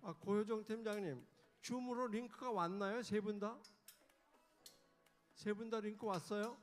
고효정 팀장님, 줌으로 링크가 왔나요? 세 분 다? 세 분 다 링크 왔어요?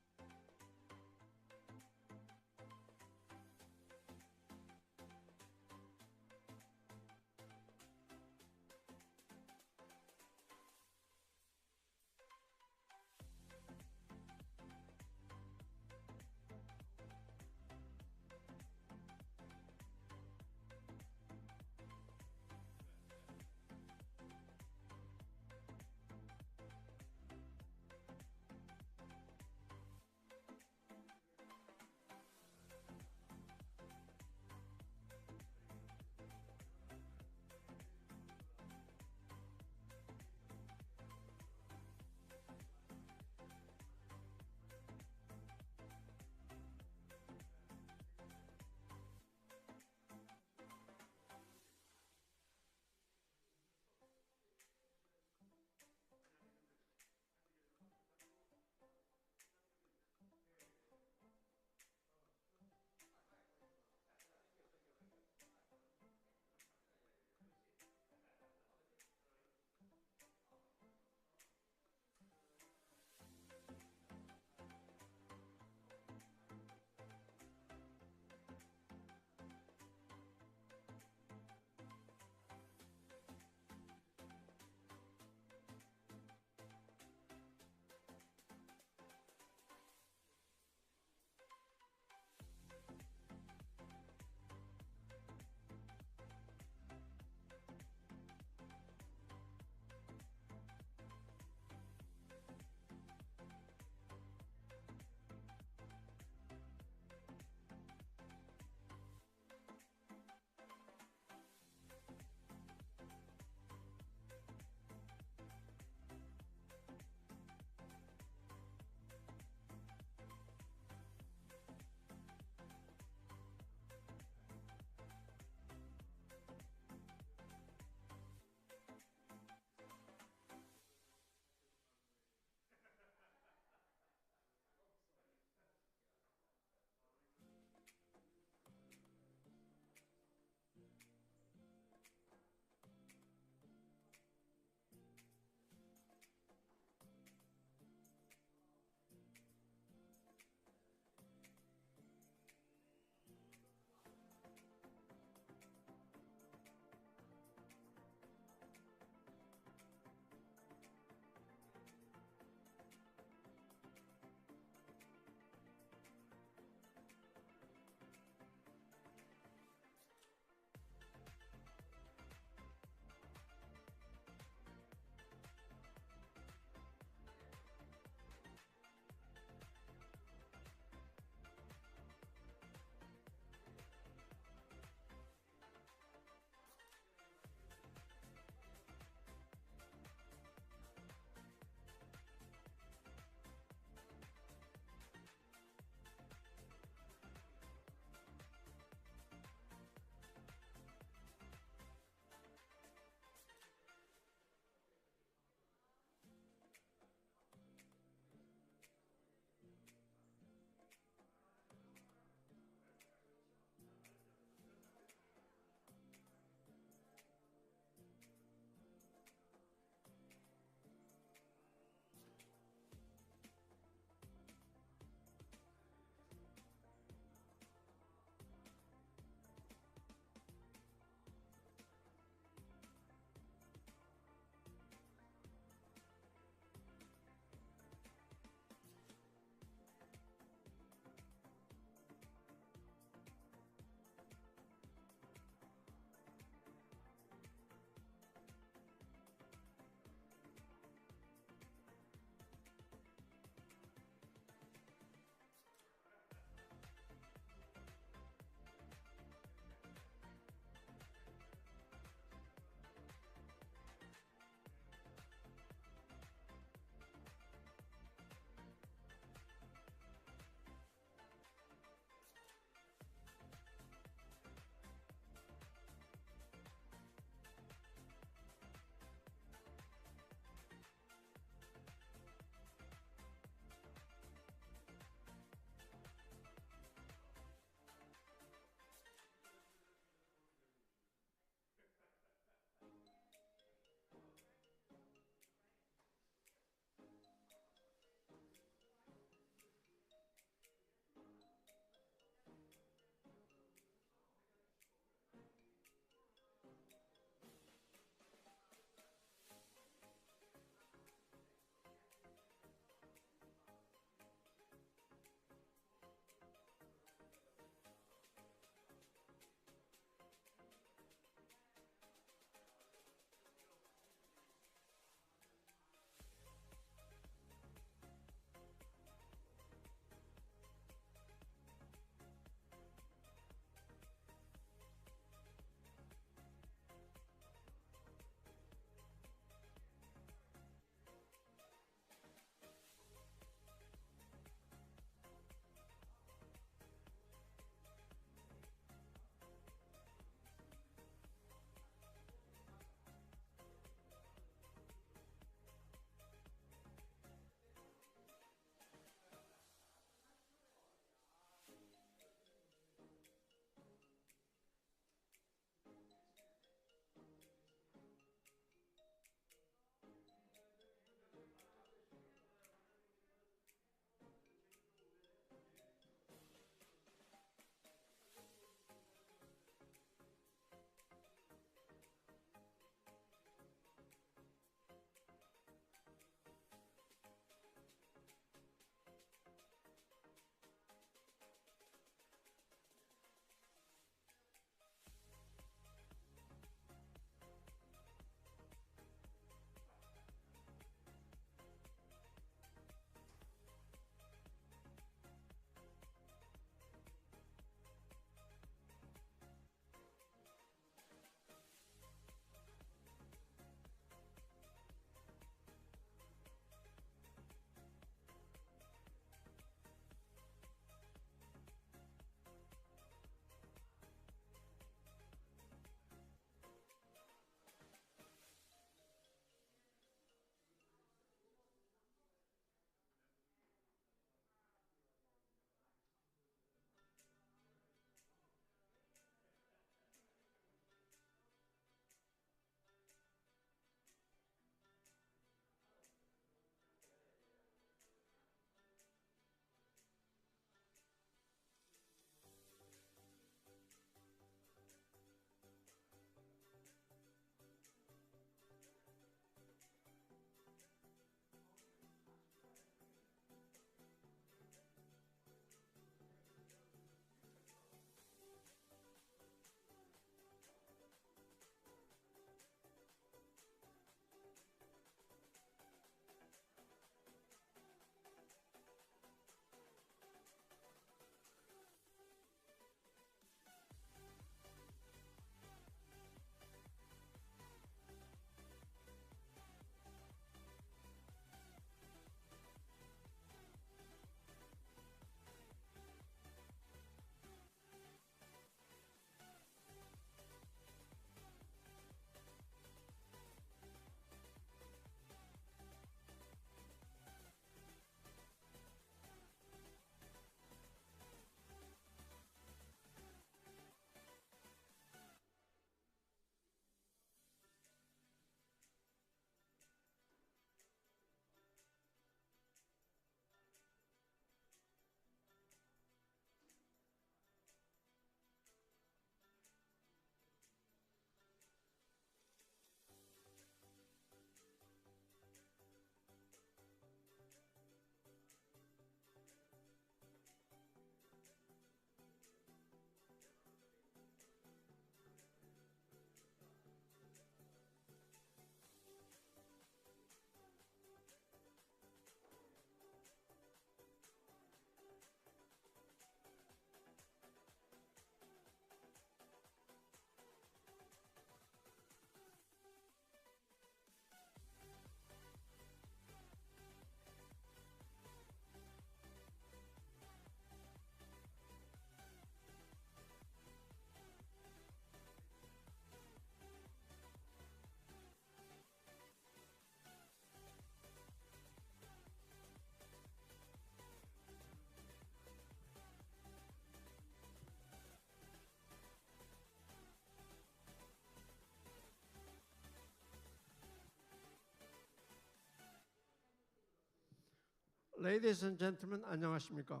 Ladies and gentlemen, 안녕하십니까?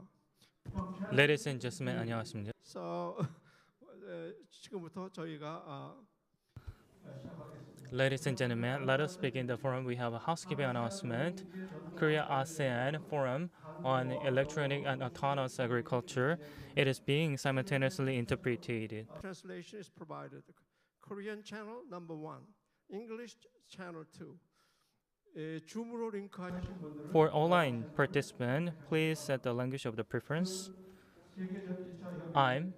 Ladies and gentlemen, 안녕하십니까? So, 지금부터 저희가 Ladies and gentlemen, let us begin the forum. We have a housekeeping announcement. Korea ASEAN Forum on Electronic and Autonomous Agriculture. It is being simultaneously interpreted. translation is provided. Korean channel number 1, English channel 2. 줌으로 링크하신 분들은 For online participants, please set the language of the preference. I'm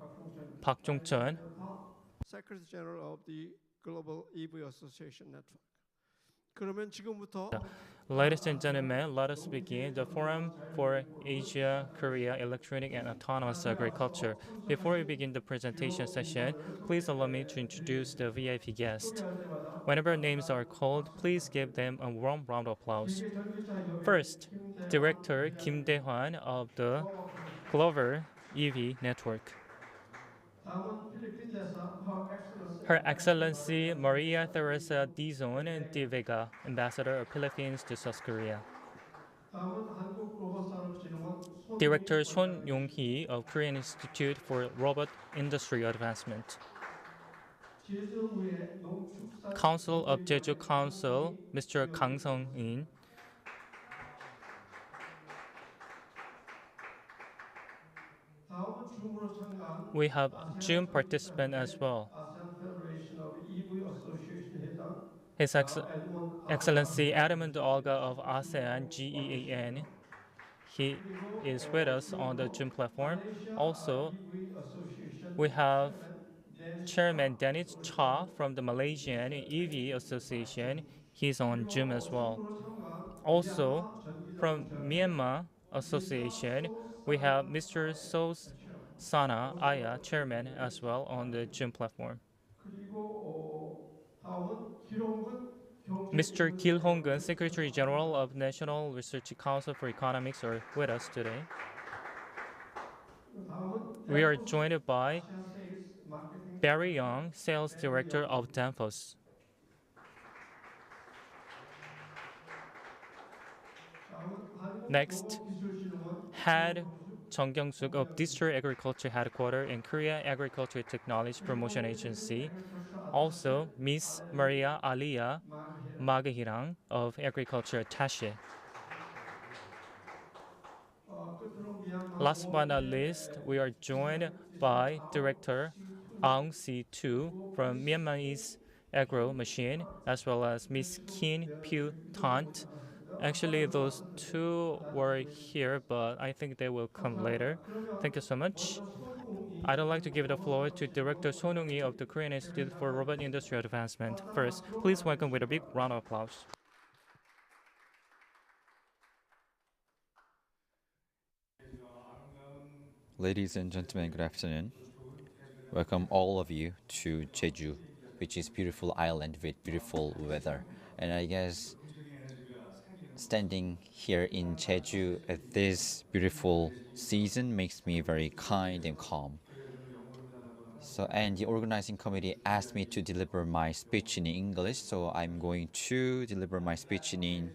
Park Jong-chun, Secretary General of the Global EV Association Network. 그러면 지금부터 Ladies and gentlemen, let us begin the Forum for Asia, Korea, Electronic and Autonomous Agriculture. Before we begin the presentation session, please allow me to introduce the VIP guests. Whenever names are called, please give them a warm round of applause. First, Director Kim Dae-hwan of the Global EV Network. Her Excellency Maria Teresa Dizon de Vega, Ambassador of Philippines to South Korea. Director Son Yong-hee of Korean Institute for Robot Industry Advancement. Council of Jeju Council, Mr. Kang Sung-in. We have Zoom participant as well. His Excellency Edmund Olga of ASEAN, GEAN. He is with us on the Zoom platform. Also, we have Chairman Dennis Cha from the Malaysian EV Association. He's on Zoom as well. Also, from Myanmar Association, we have Mr. Sana Aya, Chairman, as well on the Zoom platform. Mr. Gil Hong-gun, Secretary General of National Research Council for Economics, are with us today. We are joined by Barry Young, Sales Director of Danfoss. Next, Head Jung Kyung-suk of District Agriculture Headquarters and Korea Agriculture Technology Promotion Agency. Also, Miss Maria Alia Magahirang of Agriculture Attaché. Last but not least, we are joined by Director Aung Si-tu from Myanmarese Agro Machine, as well as Miss Kim Pyu Tant. Actually, those two were here, but I think they will come later. Thank you so much. I'd like to give the floor to Director Son Yong-hee of the Korean Institute for Robot Industry Advancement. First, please welcome with a big round of applause. Ladies and gentlemen, good afternoon. Welcome all of you to Jeju, which is beautiful island with beautiful weather. And I guess standing here in Jeju at this beautiful season makes me very kind and calm. And the organizing committee asked me to deliver my speech in English, so I'm going to deliver my speech in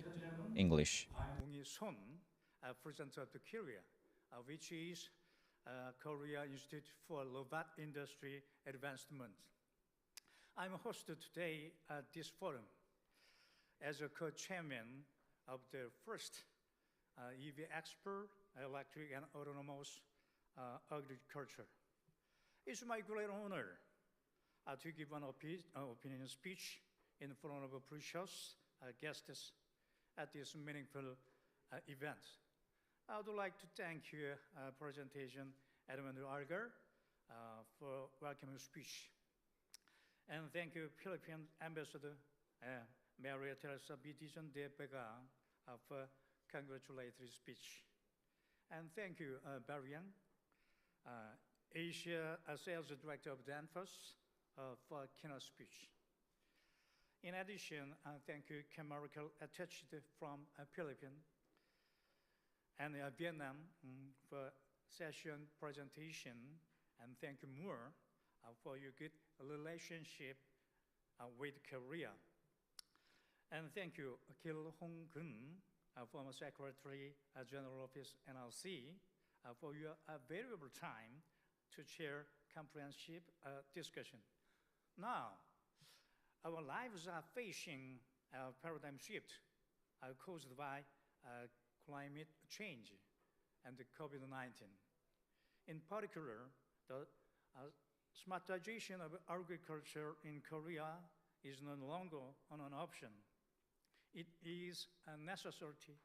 English. Son, President of the KIRIA, which is Korea Institute for Robot Industry Advancement. I'm hosted today at this forum as a co-chairman of the first IEVEXPO, Electric and Autonomous Agriculture. It's my great honor to give an opinion speech in front of precious guests at this meaningful event. I would like to thank you, presentation, Edmund Olga, for welcoming speech. And thank you, Philippine Ambassador Maria Teresa Dizon de Vega for congratulatory speech. And thank you, Barry Young, Asia Sales Director of Danfoss, for keynote speech. In addition, thank you, chemical attached from Philippines and Vietnam for session presentation, and thank you more for your good relationship with Korea. And thank you, Gil Hong-gun, former Secretary, General Office, NRC, for your valuable time to chair comprehensive discussion. Now, our lives are facing a paradigm shift caused by climate change and COVID-19. In particular, the smartization of agriculture in Korea is no longer an option. It is a necessity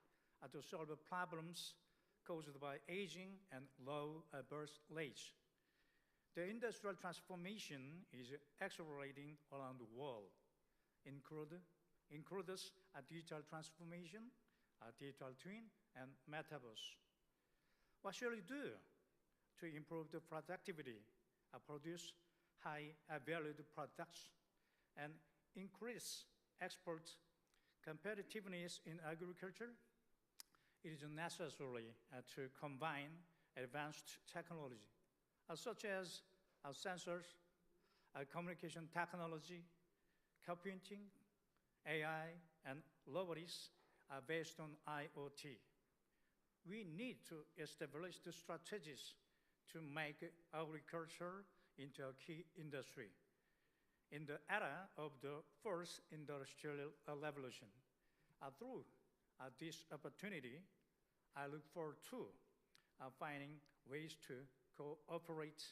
to solve problems caused by aging and low birth rates. The industrial transformation is accelerating around the world, includes a digital transformation, a digital twin, and metaverse. What shall we do to improve the productivity, produce high-valued products, and increase export competitiveness in agriculture? It is necessary to combine advanced technology, such as sensors, communication technology, computing, AI, and robotics based on IoT. We need to establish the strategies to make agriculture into a key industry in the era of the fourth industrial revolution. Through this opportunity, I look forward to finding ways to cooperate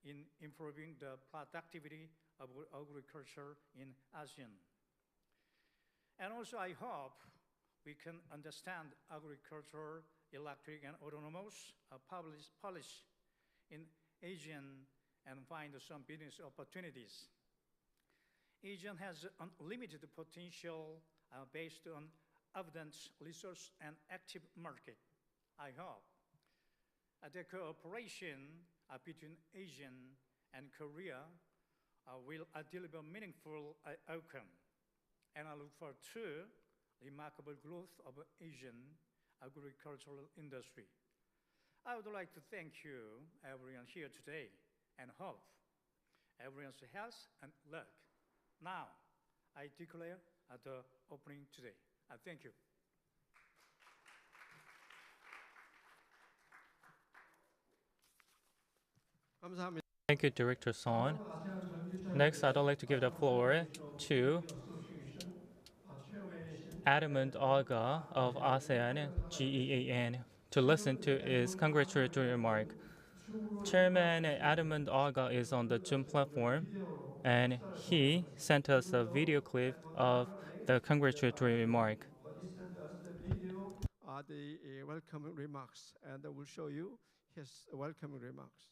in improving the productivity of agriculture in ASEAN. And also, I hope we can understand agriculture, electric, and autonomous policy in ASEAN and find some business opportunities. ASEAN has unlimited potential based on abundant resource and active market. I hope the cooperation between ASEAN and Korea will deliver meaningful outcome. And I look forward to remarkable growth of Asian agricultural industry. I would like to thank you, everyone here today, and hope everyone's health and luck. Now, I declare the opening today. Thank you. 감사합니다. Thank you, Director Son. Next, I'd like to give the floor to Adamant Olga of ASEAN, GEAN, to listen to his congratulatory remark. Chairman Adamant Olga is on the Zoom platform, and he sent us a video clip of the congratulatory remark. He sent us the video, the welcoming remarks, and I will show you his welcoming remarks.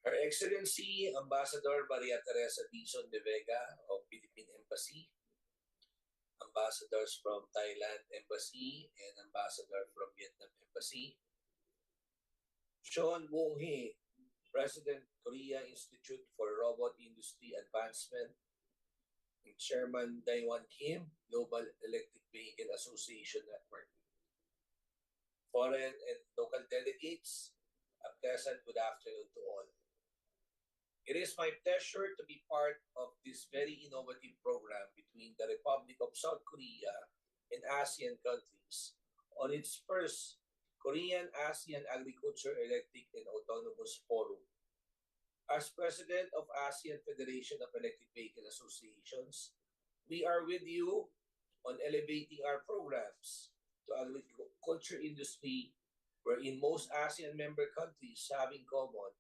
Her Excellency Ambassador Maria Teresa Dizon de Vega of Philippine Embassy, ambassadors from Thailand Embassy and ambassador from Vietnam Embassy, Sean Wong Hee, President Korea Institute for Robot Industry Advancement, and Chairman Daewon Kim, Global Electric Vehicle Association Network. Foreign and local delegates, a pleasant good afternoon to all. It is my pleasure to be part of this very innovative program between the Republic of South Korea and ASEAN countries on its first Korean-ASEAN Agriculture, Electric, and Autonomous Forum. As President of ASEAN Federation of Electric Vehicle Associations, we are with you on elevating our programs to agriculture industry, wherein most ASEAN member countries have in common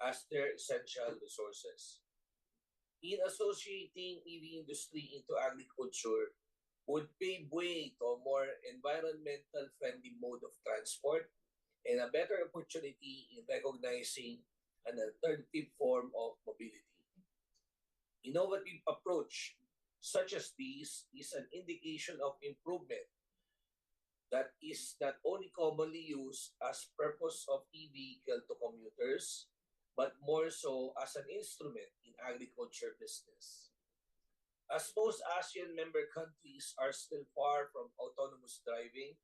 as their essential resources. In associating EV industry into agriculture would pave way to a more environmental friendly mode of transport and a better opportunity in recognizing an alternative form of mobility. Innovative approach such as this is an indication of improvement that is not only commonly used as purpose of e-vehicle to commuters, but more so as an instrument in agriculture business. As most ASEAN member countries are still far from autonomous driving,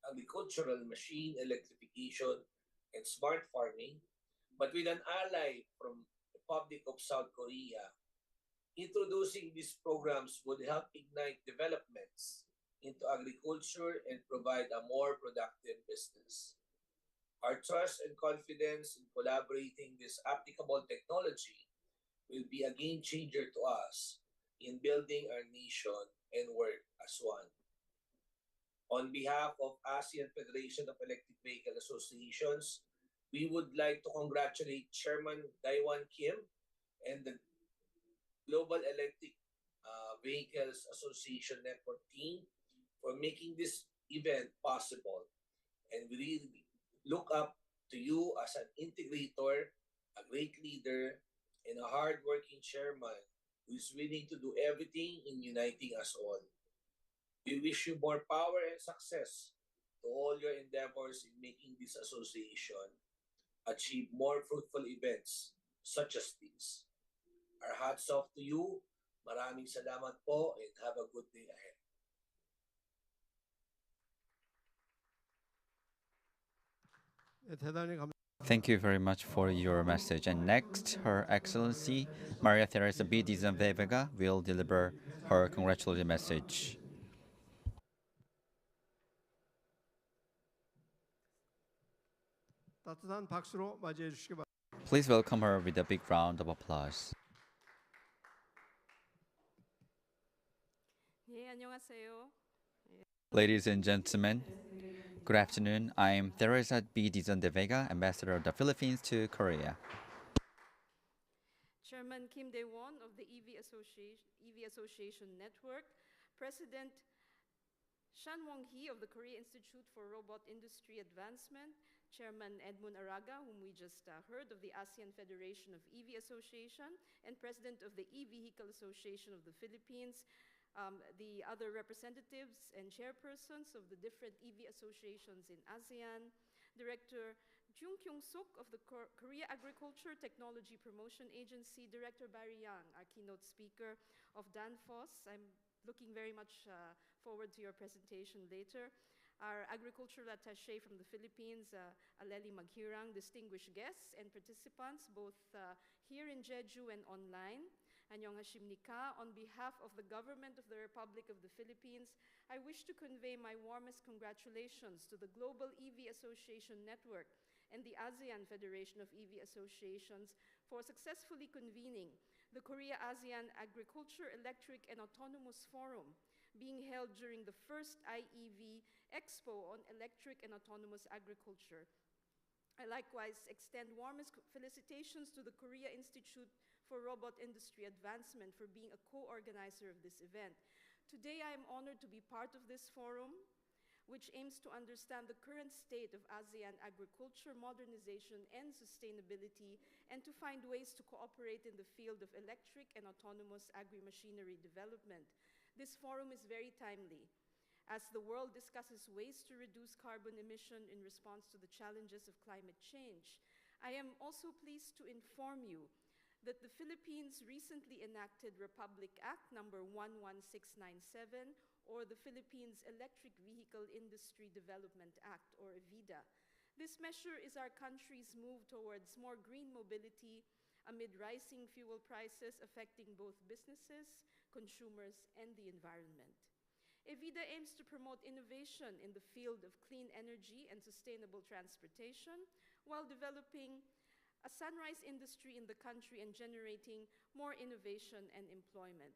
agricultural machine electrification, and smart farming, but with an ally from the Republic of South Korea, introducing these programs would help ignite developments into agriculture and provide a more productive business. Our trust and confidence in collaborating this applicable technology will be a game changer to us in building our nation and work as one. On behalf of ASEAN Federation of Electric Vehicle Associations, we would like to congratulate Chairman Daiwan Kim and the Global Electric Vehicles Association Network team for making this event possible. And we really look up to you as an integrator, a great leader, and a hardworking chairman who is willing to do everything in uniting us all. We wish you more power and success to all your endeavors in making this association achieve more fruitful events such as these. Our hats off to you. Maraming salamat po and have a good day ahead. 대단히 Thank you very much for your message. And next, Her Excellency Maria Teresa B. Dizon de Vega will deliver her congratulatory message. 따뜻한 박수로 맞이해 주시기 바랍니다. Please welcome her with a big round of applause. 네, 안녕하세요. Ladies and gentlemen, good afternoon. I'm Teresa B. Dizon de Vega, Ambassador of the Philippines to Korea. Chairman Kim Dae-won of the EV Association Network, President Shan Wong-hee of the Korea Institute for Robot Industry Advancement, Chairman Edmund Araga, whom we just heard, of the ASEAN Federation of EV Association, and President of the E-Vehicle Association of the Philippines, the other representatives and chairpersons of the different EV associations in ASEAN, Director Jung Kyung-suk of the Korea Agriculture Technology Promotion Agency, Director Barry Yang, our keynote speaker of Danfoss. I'm looking very much forward to your presentation later. Our agricultural attaché from the Philippines, Aleli Maghirang, distinguished guests and participants, both here in Jeju and online. Annyeonghasimnika. On behalf of the government of the Republic of the Philippines, I wish to convey my warmest congratulations to the Global EV Association Network and the ASEAN Federation of EV Associations for successfully convening the Korea-ASEAN Agriculture, Electric, and Autonomous Forum being held during the first IEVEXPO on electric and autonomous agriculture. I likewise extend warmest felicitations to the Korea Institute for Robot Industry Advancement for being a co-organizer of this event. Today I am honored to be part of this forum, which aims to understand the current state of ASEAN agriculture, modernization, and sustainability, and to find ways to cooperate in the field of electric and autonomous agri-machinery development. This forum is very timely, as the world discusses ways to reduce carbon emission in response to the challenges of climate change. I am also pleased to inform you that the Philippines recently enacted Republic Act number 11697, or the Philippines Electric Vehicle Industry Development Act, or AVEDA. This measure is our country's move towards more green mobility amid rising fuel prices affecting both businesses, consumers, and the environment. AVEDA aims to promote innovation in the field of clean energy and sustainable transportation while developing a sunrise industry in the country and generating more innovation and employment.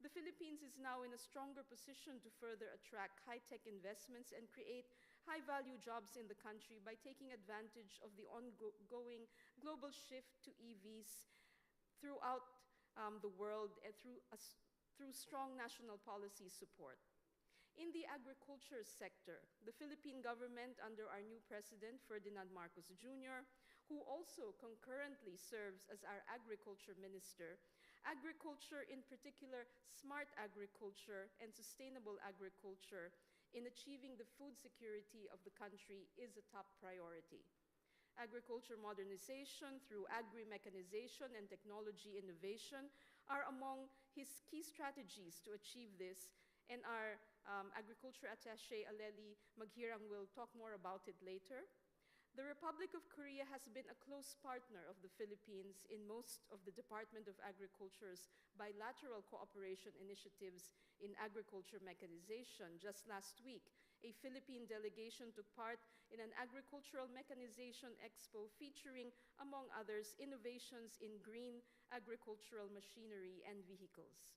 The Philippines is now in a stronger position to further attract high-tech investments and create high-value jobs in the country by taking advantage of the ongoing global shift to EVs throughout the world and through strong national policy support. In the agriculture sector, the Philippine government, under our new president, Ferdinand Marcos Jr., who also concurrently serves as our agriculture minister, agriculture, in particular smart agriculture and sustainable agriculture, in achieving the food security of the country is a top priority. Agriculture modernization through agri-mechanization and technology innovation are among his key strategies to achieve this, and our Agriculture Attaché Aleli Maghirang will talk more about it later. The Republic of Korea has been a close partner of the Philippines in most of the Department of Agriculture's bilateral cooperation initiatives in agriculture mechanization. Just last week, a Philippine delegation took part in an agricultural mechanization expo featuring, among others, innovations in green agricultural machinery and vehicles.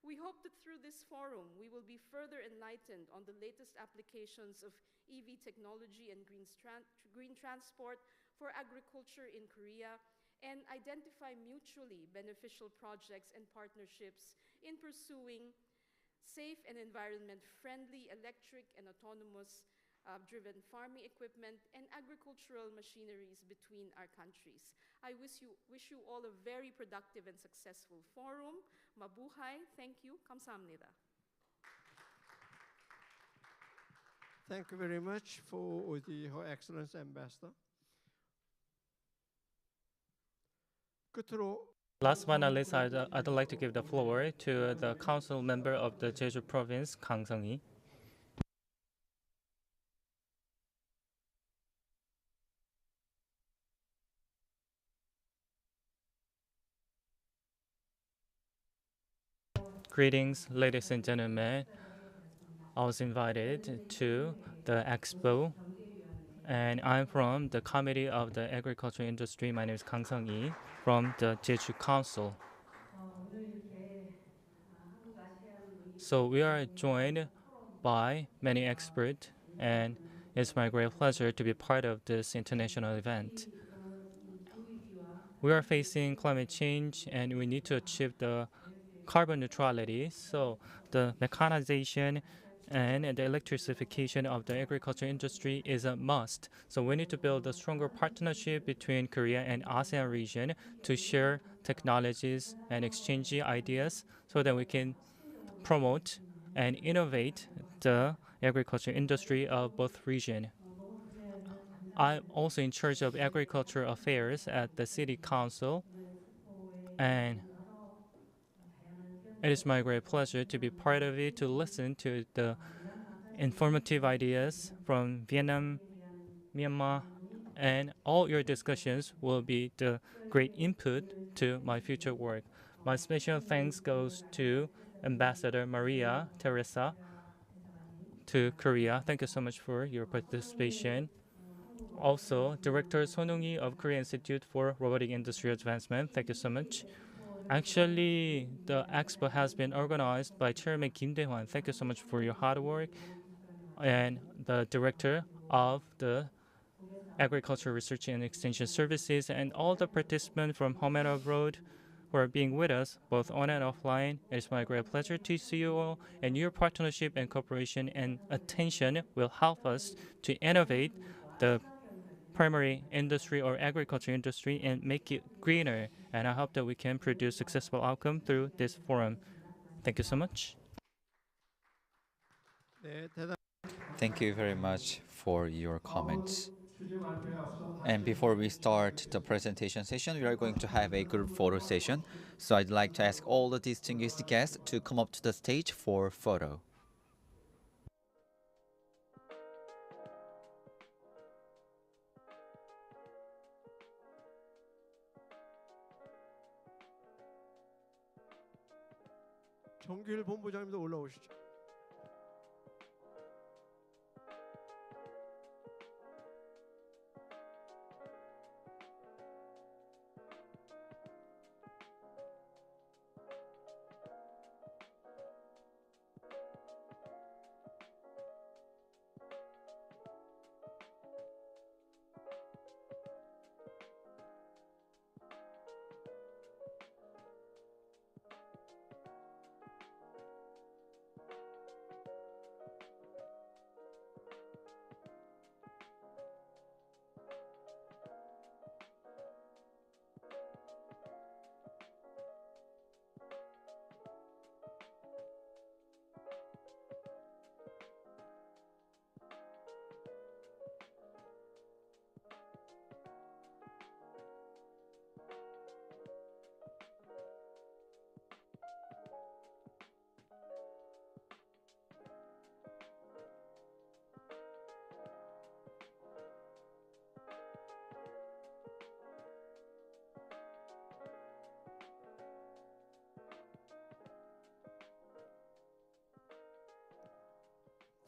We hope that through this forum, we will be further enlightened on the latest applications of EV technology and green transport for agriculture in Korea, and identify mutually beneficial projects and partnerships in pursuing safe and environment-friendly electric and autonomous driven farming equipment and agricultural machineries between our countries. I wish you all a very productive and successful forum. Mabuhay. Thank you. 감사합니다. Thank you very much for Her Excellency Ambassador. 끝으로 Last but not least, I'd like to give the floor to the council member of the Jeju province, Kang Seung-hee. Greetings, ladies and gentlemen. I was invited to the expo, and I'm from the Committee of the Agriculture Industry. My name is Kang Seung-hee from the Jeju Council. So we are joined by many experts, and it's my great pleasure to be part of this international event. We are facing climate change, and we need to achieve the carbon neutrality. So the mechanization and the electrification of the agriculture industry is a must. So we need to build a stronger partnership between Korea and ASEAN region to share technologies and exchange ideas so that we can promote and innovate the agriculture industry of both regions. I'm also in charge of agriculture affairs at the City Council, and it is my great pleasure to be part of it, to listen to the informative ideas from Vietnam, Myanmar, and all your discussions will be the great input to my future work. My special thanks goes to Ambassador Maria Teresa to Korea. Thank you so much for your participation. Also, Director Son Ung-hee of Korea Institute for Robotic Industry Advancement. Thank you so much. Actually, the expo has been organized by Chairman Kim Dae-hwan. Thank you so much for your hard work. And the Director of the Agriculture Research and Extension Services, and all the participants from home and abroad who are being with us, both on and offline. It is my great pleasure to see you all, and your partnership and cooperation and attention will help us to innovate the primary industry or agriculture industry and make it greener. And I hope that we can produce successful outcome through this forum. Thank you so much. Thank you very much for your comments. And before we start the presentation session, we are going to have a group photo session. So I'd like to ask all the distinguished guests to come up to the stage for photo. 정길 본부장님도 올라오시죠.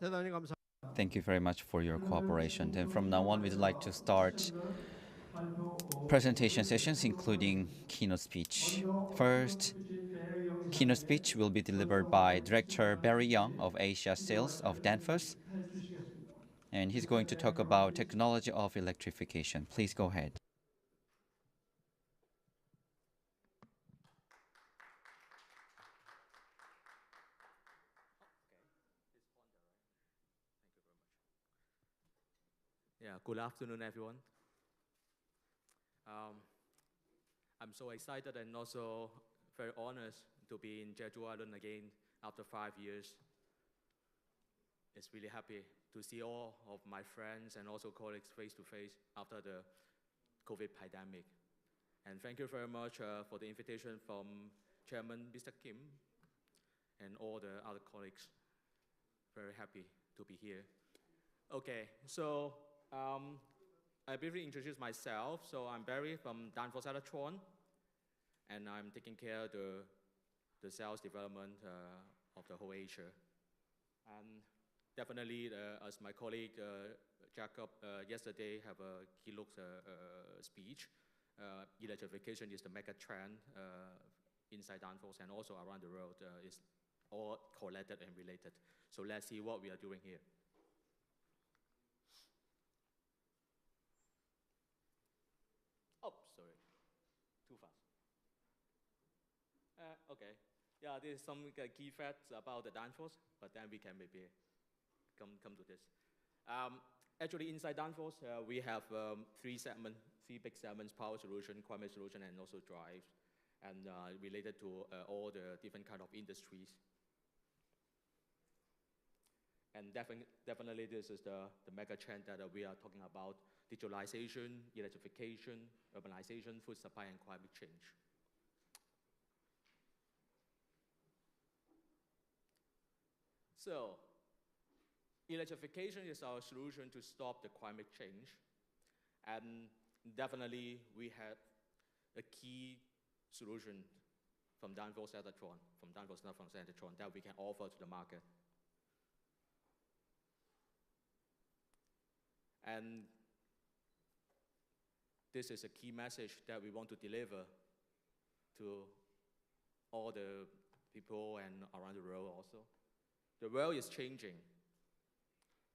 대단히 감사합니다. Thank you very much for your cooperation. And from now on, we'd like to start presentation sessions, including keynote speech. First, keynote speech will be delivered by Director Barry Young of Asia Sales of Danfoss, and he's going to talk about technology of electrification. Please go ahead. Yeah, good afternoon, everyone. I'm so excited and also very honored to be in Jeju Island again after 5 years. It's really happy to see all of my friends and also colleagues face to face after the COVID pandemic. And thank you very much for the invitation from Chairman Mr. Kim and all the other colleagues. Very happy to be here. Okay, so I briefly introduce myself. So I'm Barry from Danfoss Electron, and I'm taking care of the sales development of the whole Asia. And definitely, as my colleague Jacob yesterday have a keynote speech, electrification is the mega trend inside Danfoss and also around the world. Is all correlated and related. So let's see what we are doing here. Too fast. Okay. Yeah, there's some key facts about the Danfoss, but then we can maybe come to this. Actually, inside Danfoss, we have three big segments: power solution, climate solution, and also drives, and related to all the different kind of industries. And definitely this is the mega trend that we are talking about: digitalization, electrification, urbanization, food supply, and climate change. So, electrification is our solution to stop the climate change. And definitely we have a key solution from Danfoss Electron, that we can offer to the market. And this is a key message that we want to deliver to all the people and around the world also. The world is changing.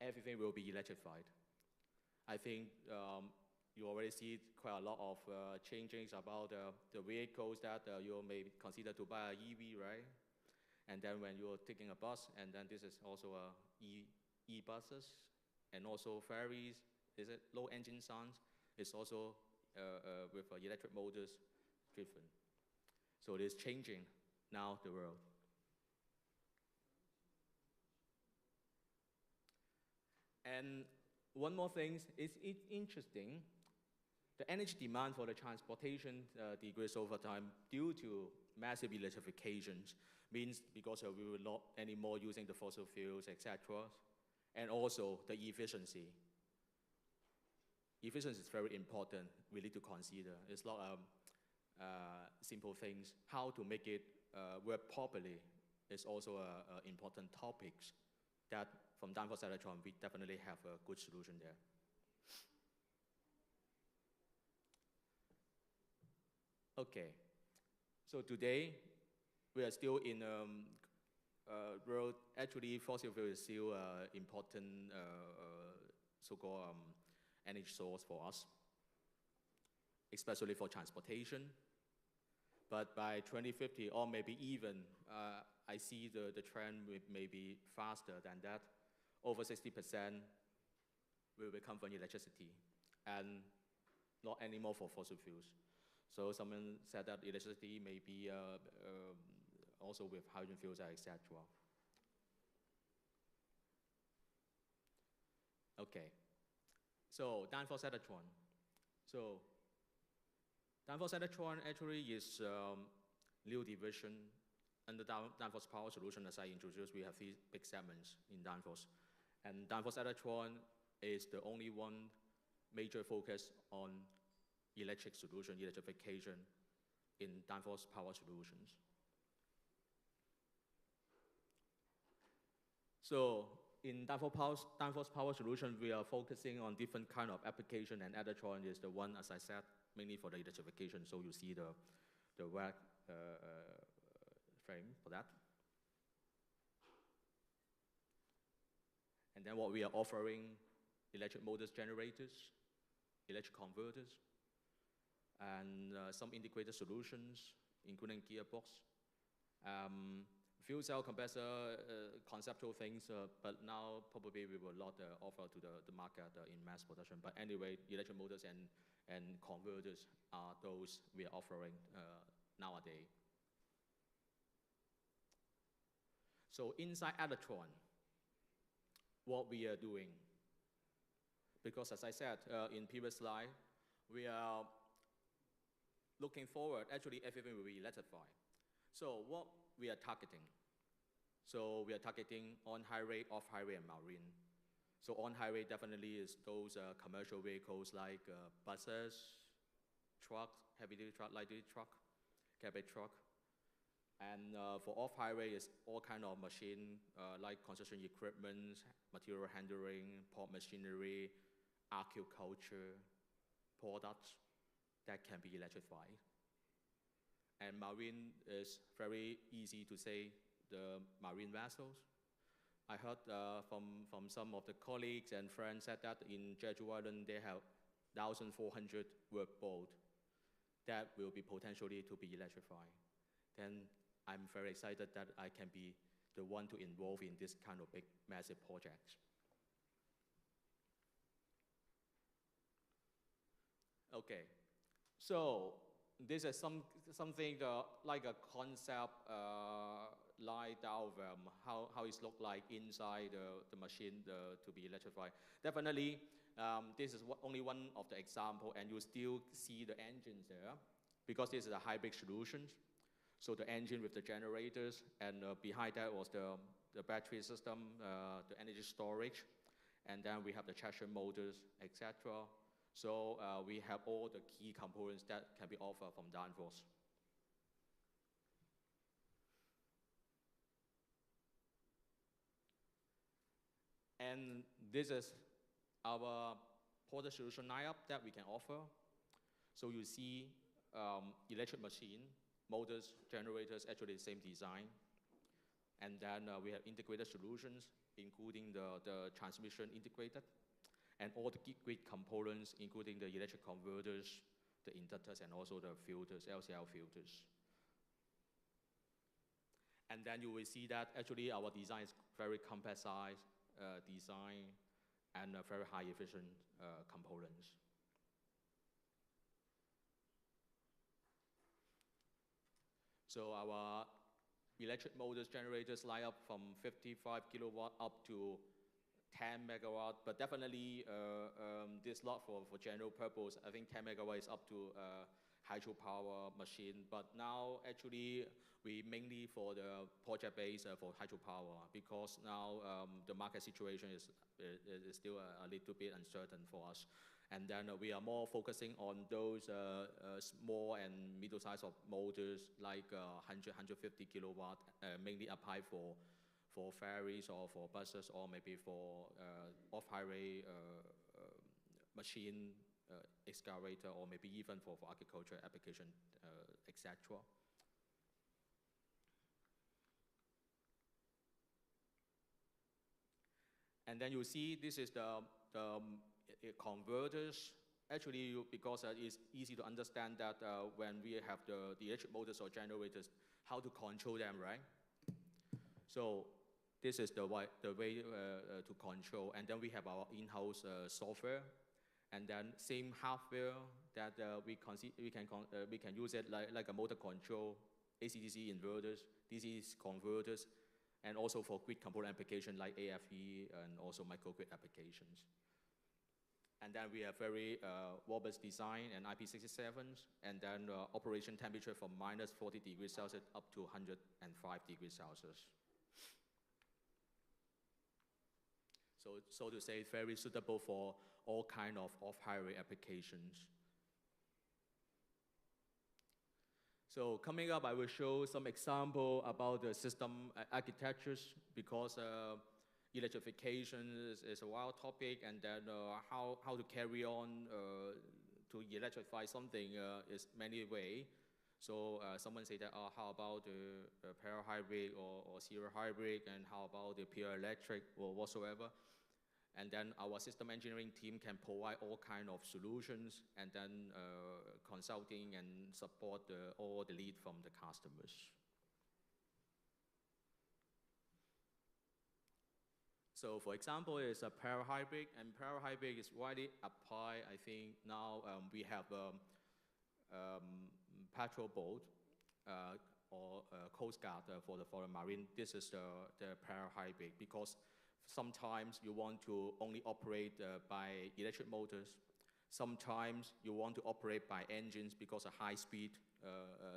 Everything will be electrified. I think you already see quite a lot of changes about the vehicles that you may consider to buy an EV, right? And then when you're taking a bus, and then this is also e-buses, and also ferries, is it low engine sounds? It's also with electric motors driven. So it is changing now the world. And one more thing, it's interesting. The energy demand for the transportation decreased over time due to massive electrifications, means because we will not anymore using the fossil fuels, etc. And also the efficiency. Efficiency is very important. We need to consider. It's not simple things. How to make it work properly is also an important topic that from Danfoss Electron, we definitely have a good solution there. Okay, so today we are still in a world. Actually, fossil fuel is still important so-called energy source for us, especially for transportation. But by 2050, or maybe even, I see the trend may be faster than that. Over 60% will come from electricity, and not anymore for fossil fuels. So someone said that electricity may be also with hydrogen fuels, etc. Okay, so Danfoss Electron. So Danfoss Electron actually is new division under Danfoss Power Solution. As I introduced, we have three big segments in Danfoss. And Danfoss Electron is the only one major focus on electric solution, electrification in Danfoss Power Solutions. So in downforce power solution, we are focusing on different kind of application, and Auditorium is the one, as I said, mainly for the electrification. So you see the rack frame for that. And then what we are offering, electric motors, generators, electric converters, and some integrated solutions, including gearbox. Fuel cell compressor, conceptual things, but now probably we will not offer to the market in mass production. But anyway, electric motors and converters are those we are offering nowadays. So inside Auditorium, what we are doing, because as I said in previous slide, we are looking forward, actually everything will be electrified. So what we are targeting? So we are targeting on-highway, off-highway, and marine. So on-highway definitely is those commercial vehicles like buses, trucks, heavy-duty truck, light-duty truck, cabbage truck. And for off-highway is all kind of machine like construction equipment, material handling, port machinery, agriculture products that can be electrified. And marine is very easy to say, the marine vessels. I heard from some of the colleagues and friends said that in Jeju Island they have 1,400 workboat that will be potentially to be electrified. Then I'm very excited that I can be the one to involve in this kind of big, massive projects. Okay, so this is something like a concept diagram, how it looks like inside the machine to be electrified. Definitely, this is only one of the example, and you still see the engines there, because this is a hybrid solution. So the engine with the generators, and behind that was the battery system, the energy storage, and then we have the traction motors, etc. So we have all the key components that can be offered from Danfoss. And this is our product solution lineup that we can offer. So you see electric machine, motors, generators, actually the same design. And then we have integrated solutions, including the transmission integrated, and all the grid components, including the electric converters, the inductors, and also the filters, LCL filters. And then you will see that actually our design is very compact size design and very high efficient components. So our electric motors generators line up from 55 kilowatt up to 10 megawatt, but definitely this lot for general purpose, I think 10 megawatt is up to hydropower machine, but now actually we mainly for the project base for hydropower, because now the market situation is still a little bit uncertain for us. And then we are more focusing on those small and middle size of motors like 100, 150 kilowatt, mainly apply for ferries or for buses, or maybe for off-highway machine, excavator, or maybe even for agriculture application, etc. And then you see this is the converters. Actually, because it's easy to understand that when we have the electric motors or generators, how to control them, right? So this is the way to control. And then we have our in-house software, and then same hardware that we can use it like a motor control, AC/DC inverters, DC converters, and also for grid component application like AFE and also microgrid applications. And then we have very robust design and IP67s, and then operation temperature from minus 40 degrees Celsius up to 105 degrees Celsius. So to say, very suitable for all kind of off-highway applications. So coming up, I will show some example about the system architectures, because electrification is a wild topic, and then how to carry on to electrify something is many ways. So someone say that, how about the pure hybrid or zero hybrid, and how about the pure electric or whatsoever? And then our system engineering team can provide all kind of solutions, and then consulting and support all the lead from the customers. So for example, it's a pure hybrid, and pure hybrid is widely applied. I think now we have patrol boat or Coast Guard for the marine. This is the pure hybrid, because sometimes you want to only operate by electric motors. Sometimes you want to operate by engines because of high-speed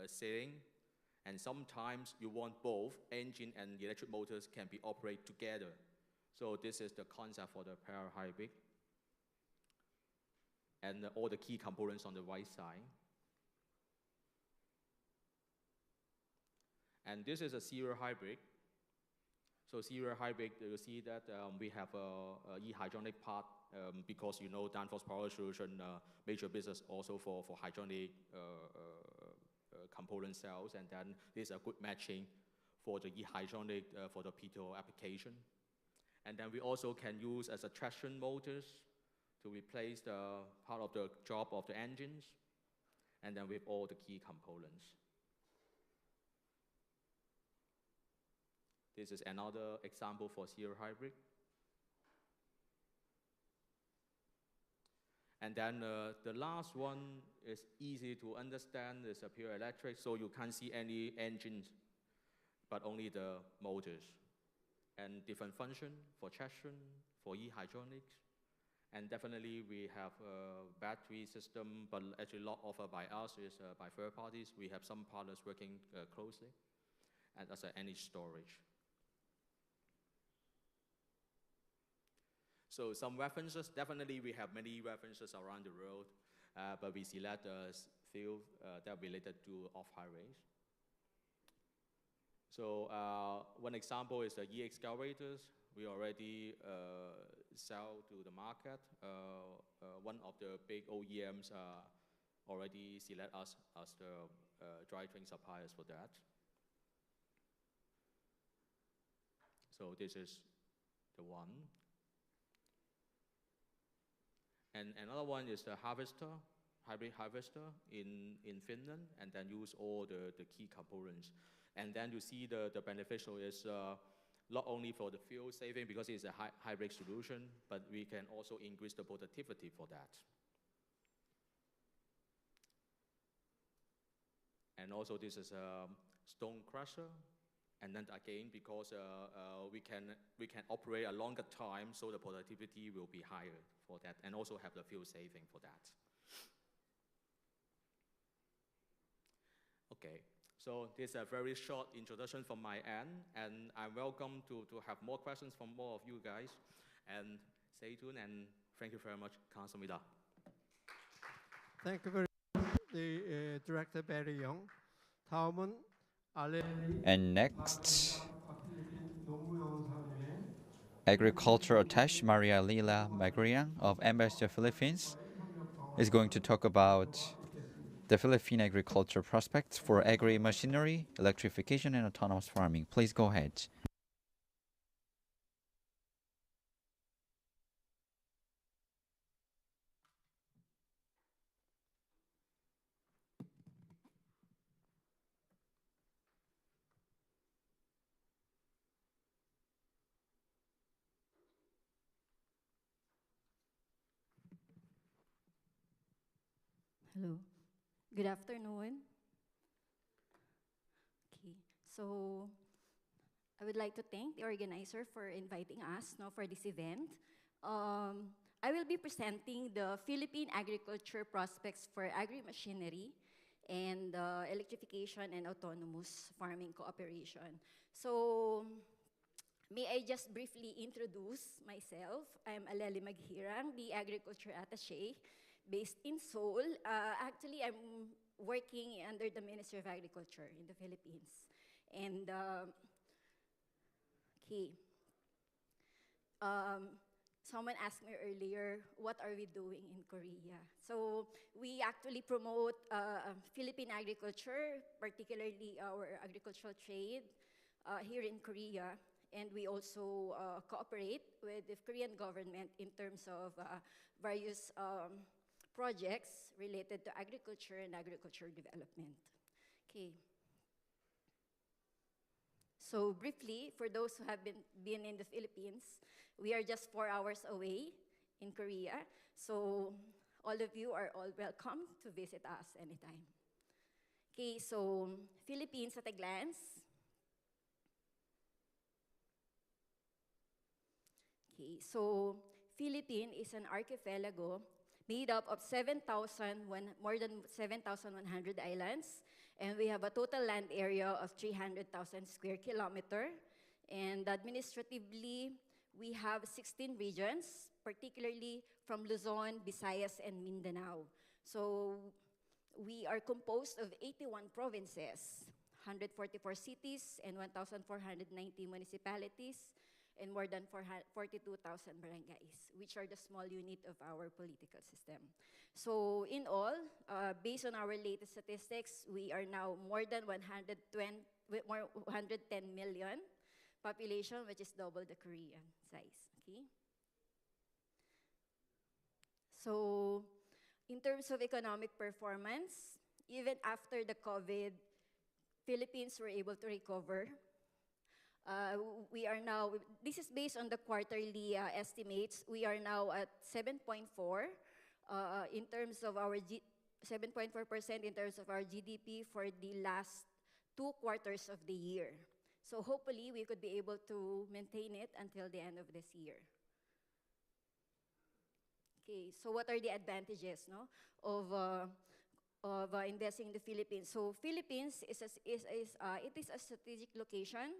sailing. And sometimes you want both engine and electric motors can be operated together. So this is the concept for the pure hybrid. And all the key components on the right side. And this is a zero hybrid. So zero hybrid, you see that we have a e-hydronic part because you know Danfoss Power Solution major business also for hydronic component cells, and then there's a good matching for the e-hydronic for the PTO application. And then we also can use as a traction motors to replace the part of the job of the engines, and then with all the key components. This is another example for zero hybrid. And then the last one is easy to understand, is a pure electric, so you can't see any engines, but only the motors. And different function for traction, for e-hydronics. And definitely we have a battery system, but actually not offered by us, is by third parties. We have some partners working closely, and as energy storage. So some references, definitely we have many references around the world, but we select a few that are related to off-highways. So one example is the e-excavators. We already sell to the market. One of the big OEMs already select us as the drivetrain suppliers for that. So this is the one. And another one is the harvester, hybrid harvester in Finland, and then use all the key components. And then you see the beneficial is not only for the fuel saving, because it's a hybrid solution, but we can also increase the productivity for that. And also this is a stone crusher. And then again, because we can operate a longer time, so the productivity will be higher for that, and also have the fuel saving for that. Okay, so this is a very short introduction from my end, and I'm welcome to have more questions from more of you guys. And stay tuned, and thank you very much. 감사합니다. Thank you very much, the Director Barry Young. 다음은 And next, Agriculture Attaché Maria Lila Magriang of Embassy of Philippines is going to talk about the Philippine agriculture prospects for agri-machinery, electrification, and autonomous farming. Please go ahead. Hello. Good afternoon. Okay, so I would like to thank the organizer for inviting us for this event. I will be presenting the Philippine agriculture prospects for agri-machinery and electrification and autonomous farming cooperation. So may I just briefly introduce myself. I'm Aleli Maghirang, the Agriculture Attaché based in Seoul. Actually, I'm working under the Ministry of Agriculture in the Philippines. And, okay. someone asked me earlier, what are we doing in Korea? So we actually promote Philippine agriculture, particularly our agricultural trade here in Korea. And we also cooperate with the Korean government in terms of various projects related to agriculture and agriculture development. Okay. So briefly, for those who have been in the Philippines, we are just 4 hours away in Korea. So all of you are all welcome to visit us anytime. Okay, so Philippines at a glance. Okay, so Philippines is an archipelago made up of more than 7,100 islands, and we have a total land area of 300,000 square kilometer. And administratively, we have 16 regions, particularly from Luzon, Visayas, and Mindanao. So we are composed of 81 provinces, 144 cities, and 1,490 municipalities, and more than 42,000 barangays, which are the small unit of our political system. So in all, based on our latest statistics, we are now more than 110 million population, which is double the Korean size, okay? So in terms of economic performance, even after the COVID, Philippines were able to recover. We are now, this is based on the quarterly estimates, we are now at 7.4 in terms of our 7.4% in terms of our GDP for the last 2 quarters of the year. So hopefully we could be able to maintain it until the end of this year. Okay, so what are the advantages, no, of investing in the Philippines? So Philippines is it is a strategic location,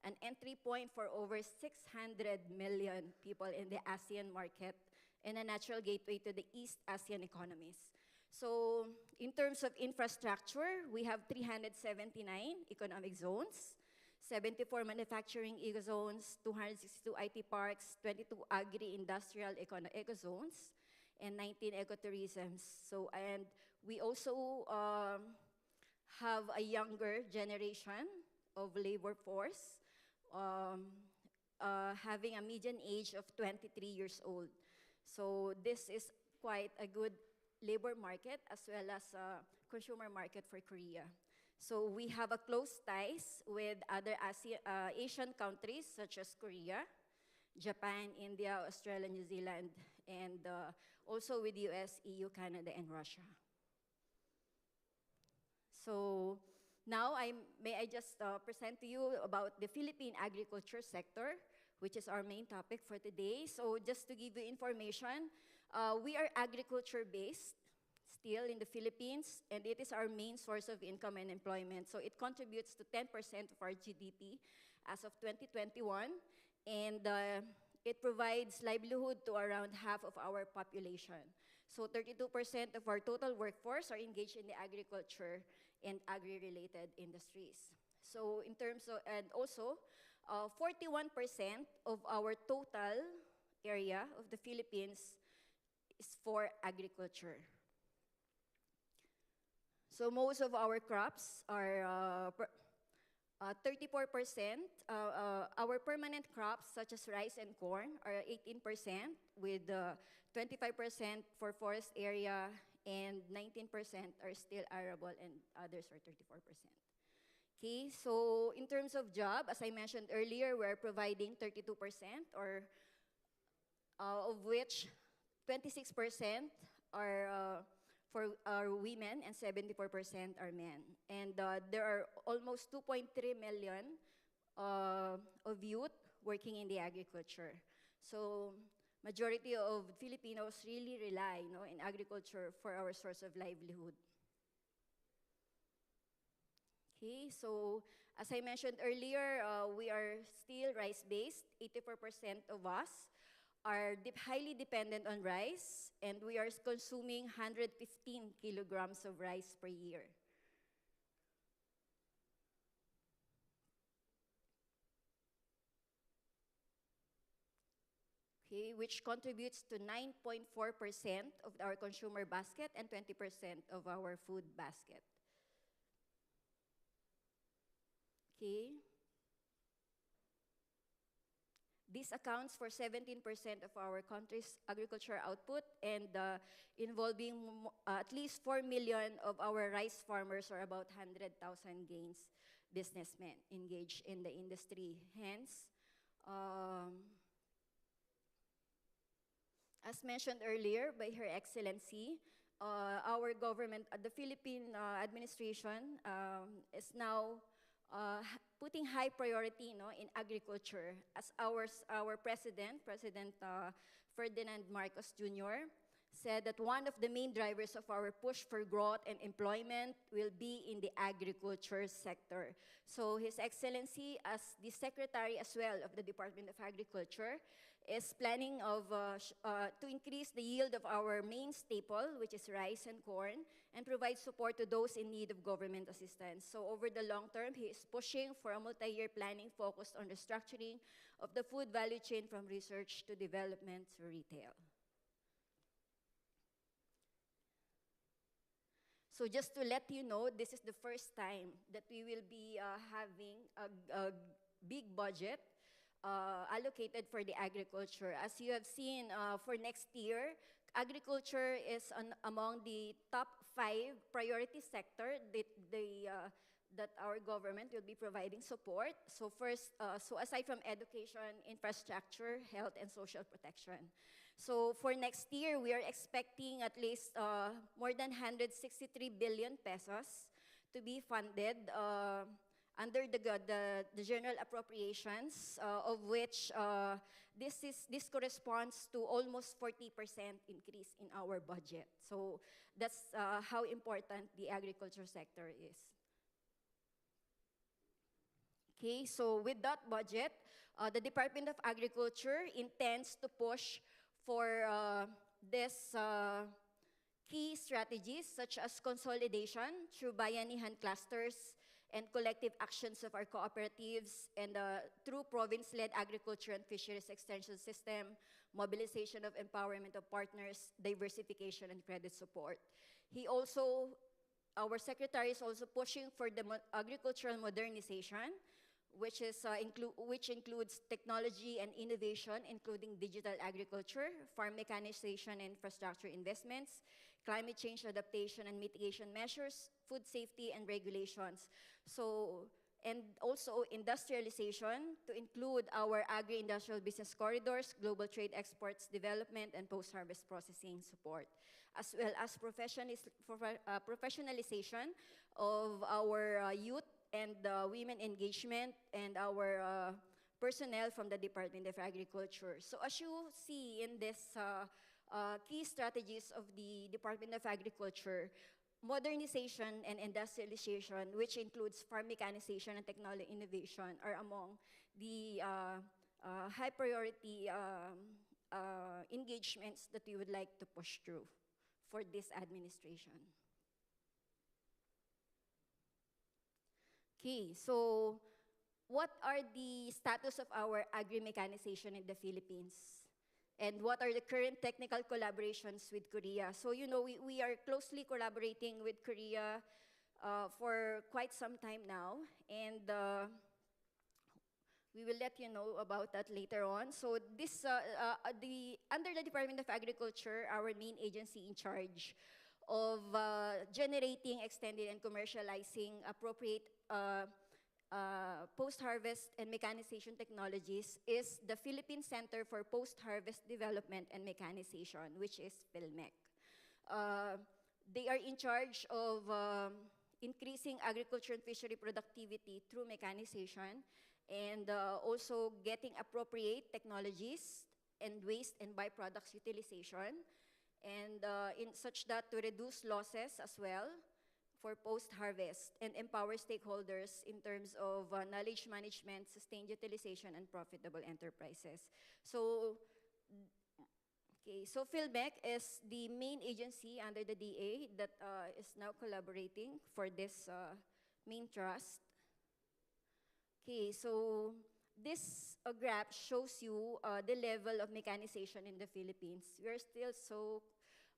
an entry point for over 600 million people in the ASEAN market, and a natural gateway to the East ASEAN economies. So in terms of infrastructure, we have 379 economic zones, 74 manufacturing eco-zones, 262 IT parks, 22 agri-industrial eco-zones, and 19 ecotourisms. So, and we also have a younger generation of labor force, having a median age of 23 years old. So this is quite a good labor market as well as a consumer market for Korea. So we have a close ties with other Asian countries such as Korea, Japan, India, Australia, New Zealand, and also with US, EU, Canada, and Russia. So now may I just present to you about the Philippine agriculture sector, which is our main topic for today. So just to give you information, we are agriculture-based still in the Philippines, and it is our main source of income and employment. So it contributes to 10% of our GDP as of 2021, and it provides livelihood to around half of our population. So 32% of our total workforce are engaged in the agriculture and agri-related industries. So in terms of, and also, 41% of our total area of the Philippines is for agriculture. So most of our crops are 34%. Our permanent crops, such as rice and corn, are 18%, with 25% for forest area, and 19% are still arable, and others are 34%. Okay, so in terms of job, as I mentioned earlier, we're providing 32%, or of which 26% are for women and 74% are men. And there are almost 2.3 million of youth working in the agriculture. So majority of Filipinos really rely, in agriculture for our source of livelihood. Okay, so as I mentioned earlier, we are still rice-based. 84% of us are highly dependent on rice, and we are consuming 115 kilograms of rice per year. okay, which contributes to 9.4% of our consumer basket and 20% of our food basket. Okay. This accounts for 17% of our country's agricultural output and involving at least 4 million of our rice farmers, or about 100,000 GEANs businessmen engaged in the industry. Hence, as mentioned earlier by Her Excellency, our government, the Philippine administration is now putting high priority, in agriculture. As our President Ferdinand Marcos Jr. said that one of the main drivers of our push for growth and employment will be in the agriculture sector. So His Excellency, as the Secretary as well of the Department of Agriculture, is planning to increase the yield of our main staple, which is rice and corn, and provide support to those in need of government assistance. So over the long term, he is pushing for a multi-year planning focused on restructuring of the food value chain from research to development to retail. So just to let you know, this is the first time that we will be having a big budget allocated for the agriculture. As you have seen, for next year, agriculture is among the top 5 priority sector that our government will be providing support. So first, so aside from education, infrastructure, health, and social protection. So for next year, we are expecting at least more than 163 billion pesos to be funded under the general appropriations, of which this corresponds to almost 40% increase in our budget. So that's how important the agriculture sector is. Okay, so with that budget, the Department of Agriculture intends to push for this key strategies such as consolidation through bayanihan clusters and collective actions of our cooperatives, and through province-led agriculture and fisheries extension system, mobilization of empowerment of partners, diversification, and credit support. Our secretary is also pushing for the agricultural modernization, which includes technology and innovation, including digital agriculture, farm mechanization and infrastructure investments, climate change adaptation and mitigation measures, food safety and regulations. So, and also industrialization to include our agri-industrial business corridors, global trade exports development, and post-harvest processing support, as well as professionalization of our youth and women engagement and our personnel from the Department of Agriculture. So as you see in this key strategies of the Department of Agriculture, modernization and industrialization, which includes farm mechanization and technology innovation, are among the high priority engagements that we would like to push through for this administration. Okay, so what are the status of our agri-mechanization in the Philippines? And what are the current technical collaborations with Korea? So, you know, we are closely collaborating with Korea for quite some time now, and we will let you know about that later on. So this, under the Department of Agriculture, our main agency in charge of generating, extending, and commercializing appropriate post-harvest and mechanization technologies is the Philippine Center for Post-Harvest Development and Mechanization, which is PhilMech. They are in charge of increasing agriculture and fishery productivity through mechanization, and also getting appropriate technologies and waste and byproducts utilization, and in such that to reduce losses as well for post-harvest and empower stakeholders in terms of knowledge management, sustained utilization, and profitable enterprises. So, okay, so PhilMech is the main agency under the DA that is now collaborating for this main trust. Okay, so this graph shows you the level of mechanization in the Philippines. We are still so,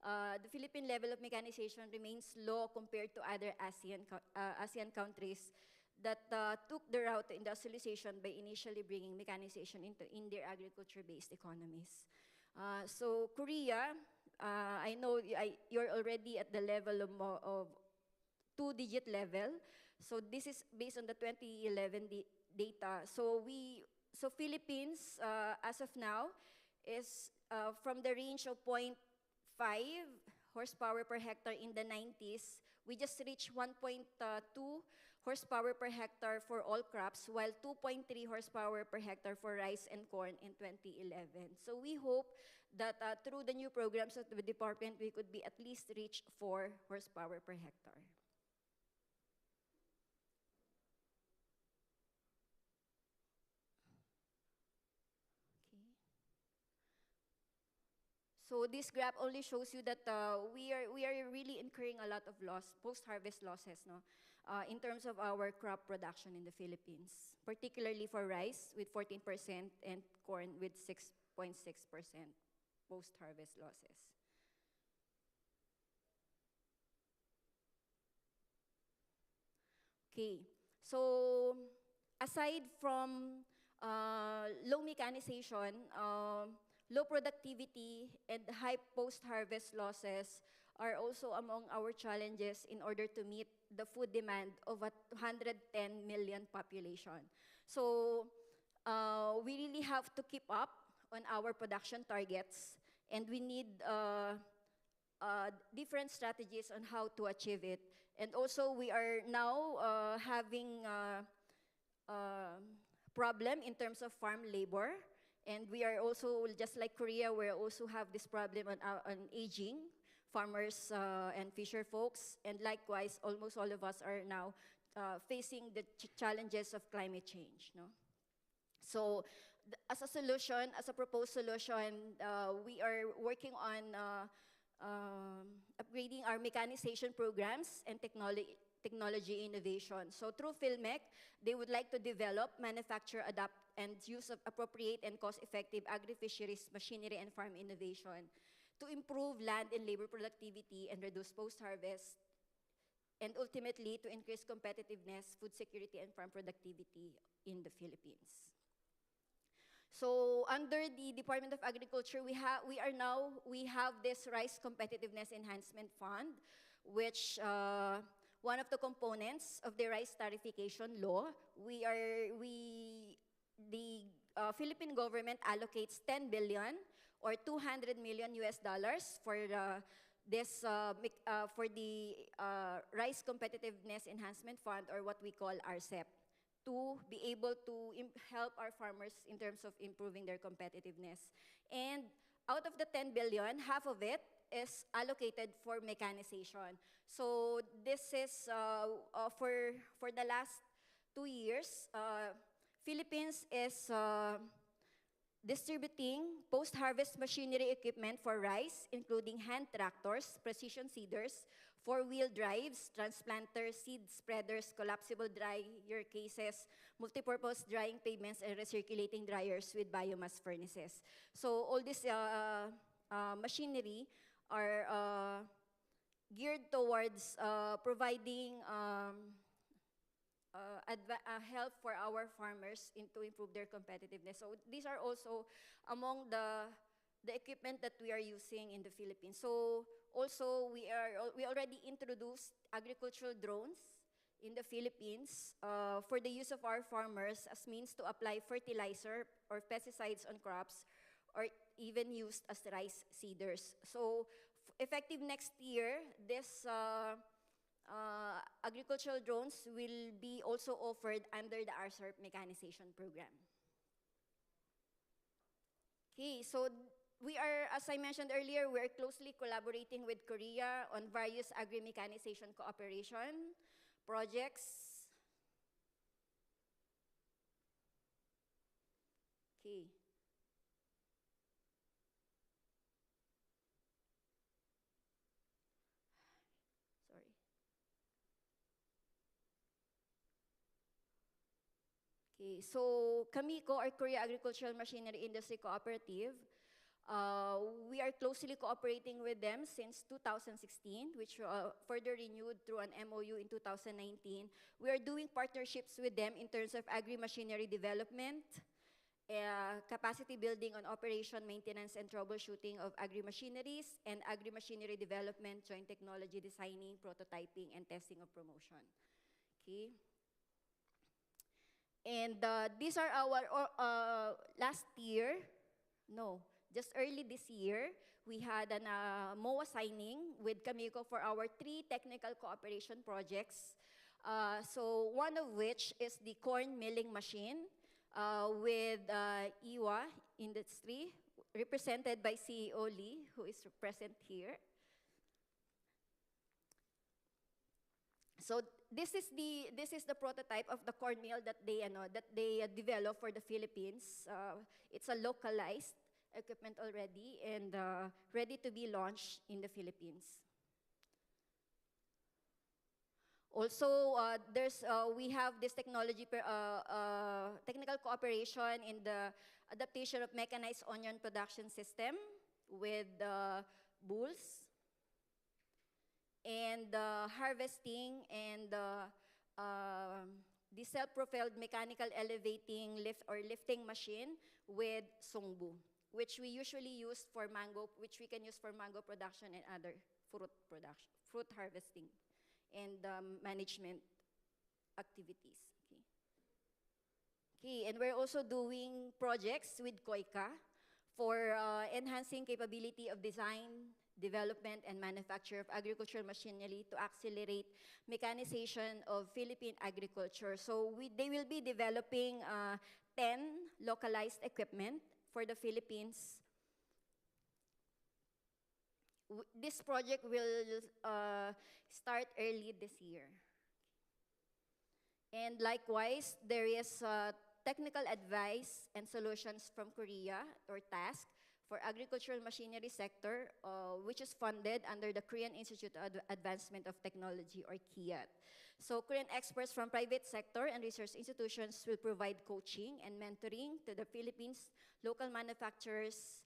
the Philippine level of mechanization remains low compared to other ASEAN countries that took the route to industrialization by initially bringing mechanization in their agriculture-based economies. So Korea, I know you're already at the level of two-digit level. So this is based on the 2011 data. So Philippines, as of now, is from the range of 0.5 horsepower per hectare in the 90s. We just reached 1.2 horsepower per hectare for all crops, while 2.3 horsepower per hectare for rice and corn in 2011. So we hope that through the new programs of the department, we could be at least reach 4 horsepower per hectare. So this graph only shows you that we are really incurring a lot of post-harvest losses, no, in terms of our crop production in the Philippines, particularly for rice with 14% and corn with 6.6% post-harvest losses. Okay, so aside from low mechanization, low productivity and high post-harvest losses are also among our challenges in order to meet the food demand of a 110 million population. So we really have to keep up on our production targets, and we need different strategies on how to achieve it. And also we are now having problem in terms of farm labor. And we are also, just like Korea, we also have this problem on aging farmers and fisher folks. And likewise, almost all of us are now facing the challenges of climate change. No? So as a solution, as a proposed solution, we are working on upgrading our mechanization programs and technology innovation. So through PhilMech, they would like to develop, manufacture, adapt, and use of appropriate and cost-effective agri-fisheries, machinery, and farm innovation to improve land and labor productivity and reduce post-harvest, and ultimately to increase competitiveness, food security, and farm productivity in the Philippines. So under the Department of Agriculture, we have this Rice Competitiveness Enhancement Fund, which one of the components of the rice tariffication law, the Philippine government allocates 10 billion or 200 million US dollars for the Rice Competitiveness Enhancement Fund, or what we call RCEP, to be able to help our farmers in terms of improving their competitiveness. And out of the 10 billion, half of it is allocated for mechanization. So this is for the last 2 years, Philippines is distributing post-harvest machinery equipment for rice, including hand tractors, precision seeders, four-wheel drives, transplanters, seed spreaders, collapsible dryer cases, multipurpose drying pavements, and recirculating dryers with biomass furnaces. So all this machinery are geared towards providing help for our farmers to improve their competitiveness. So these are also among the equipment that we are using in the Philippines. So also we already introduced agricultural drones in the Philippines for the use of our farmers as means to apply fertilizer or pesticides on crops, or even used as rice seeders. So effective next year, this agricultural drones will be also offered under the RCEP mechanization program. Okay, so we are, as I mentioned earlier, we are closely collaborating with Korea on various agri-mechanization cooperation projects. Okay. Okay, so KAMICO, or Korea Agricultural Machinery Industry Cooperative, we are closely cooperating with them since 2016, which further renewed through an MOU in 2019. We are doing partnerships with them in terms of agri-machinery development, capacity building on operation, maintenance, and troubleshooting of agri-machineries, and agri-machinery development, joint technology designing, prototyping, and testing of promotion. Okay. And these are our last year, no, just early this year, we had an MOA signing with KAMICO for our 3 technical cooperation projects. So one of which is the corn milling machine with IEVE Industry, represented by CEO Lee, who is present here. So this is the prototype of the corn mill that they developed for the Philippines. It's a localized equipment already and ready to be launched in the Philippines. Also, we have this technical cooperation in the adaptation of mechanized onion production system with bulls, and harvesting, and the self-propelled mechanical elevating lifting machine with songbu, which we usually use for mango, which we can use for mango production and other fruit harvesting and management activities. Okay, and we're also doing projects with KOICA for enhancing capability of design, development, and manufacture of agricultural machinery to accelerate mechanization of Philippine agriculture. So they will be developing 10 localized equipment for the Philippines. This project will start early this year. And likewise, there is technical advice and solutions from Korea, or TASK, for agricultural machinery sector, which is funded under the Korean Institute of Advancement of Technology, or KIAT. So Korean experts from private sector and research institutions will provide coaching and mentoring to the Philippines local manufacturers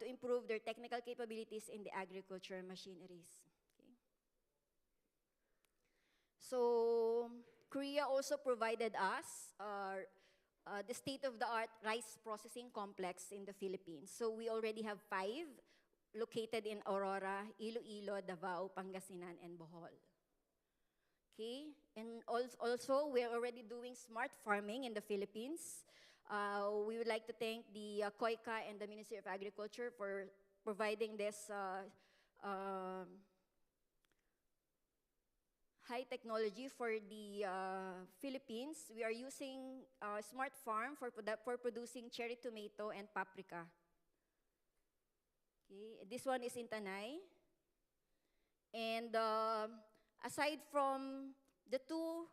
to improve their technical capabilities in the agricultural machineries. Okay. So Korea also provided us the state-of-the-art rice processing complex in the Philippines. So we already have 5 located in Aurora, Iloilo, Davao, Pangasinan, and Bohol. Okay, and also we're already doing smart farming in the Philippines. We would like to thank the KOICA and the Ministry of Agriculture for providing this high technology for the Philippines. We are using smart farm for producing cherry tomato and paprika. Okay, this one is in Tanay. And aside from the 2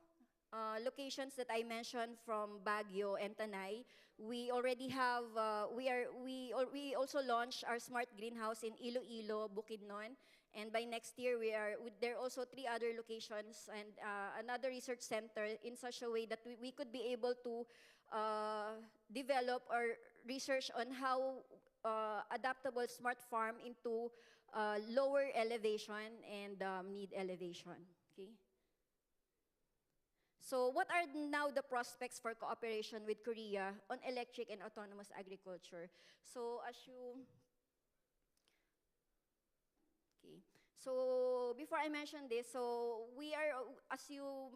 locations that I mentioned from Baguio and Tanay, we already have we also launched our smart greenhouse in Iloilo, Bukidnon, and by next year there are also 3 other locations and another research center, in such a way that we could be able to develop or research on how adaptable smart farm into lower elevation and mid elevation. Okay. So what are now the prospects for cooperation with Korea on electric and autonomous agriculture? So so before I mention this, so we are, as you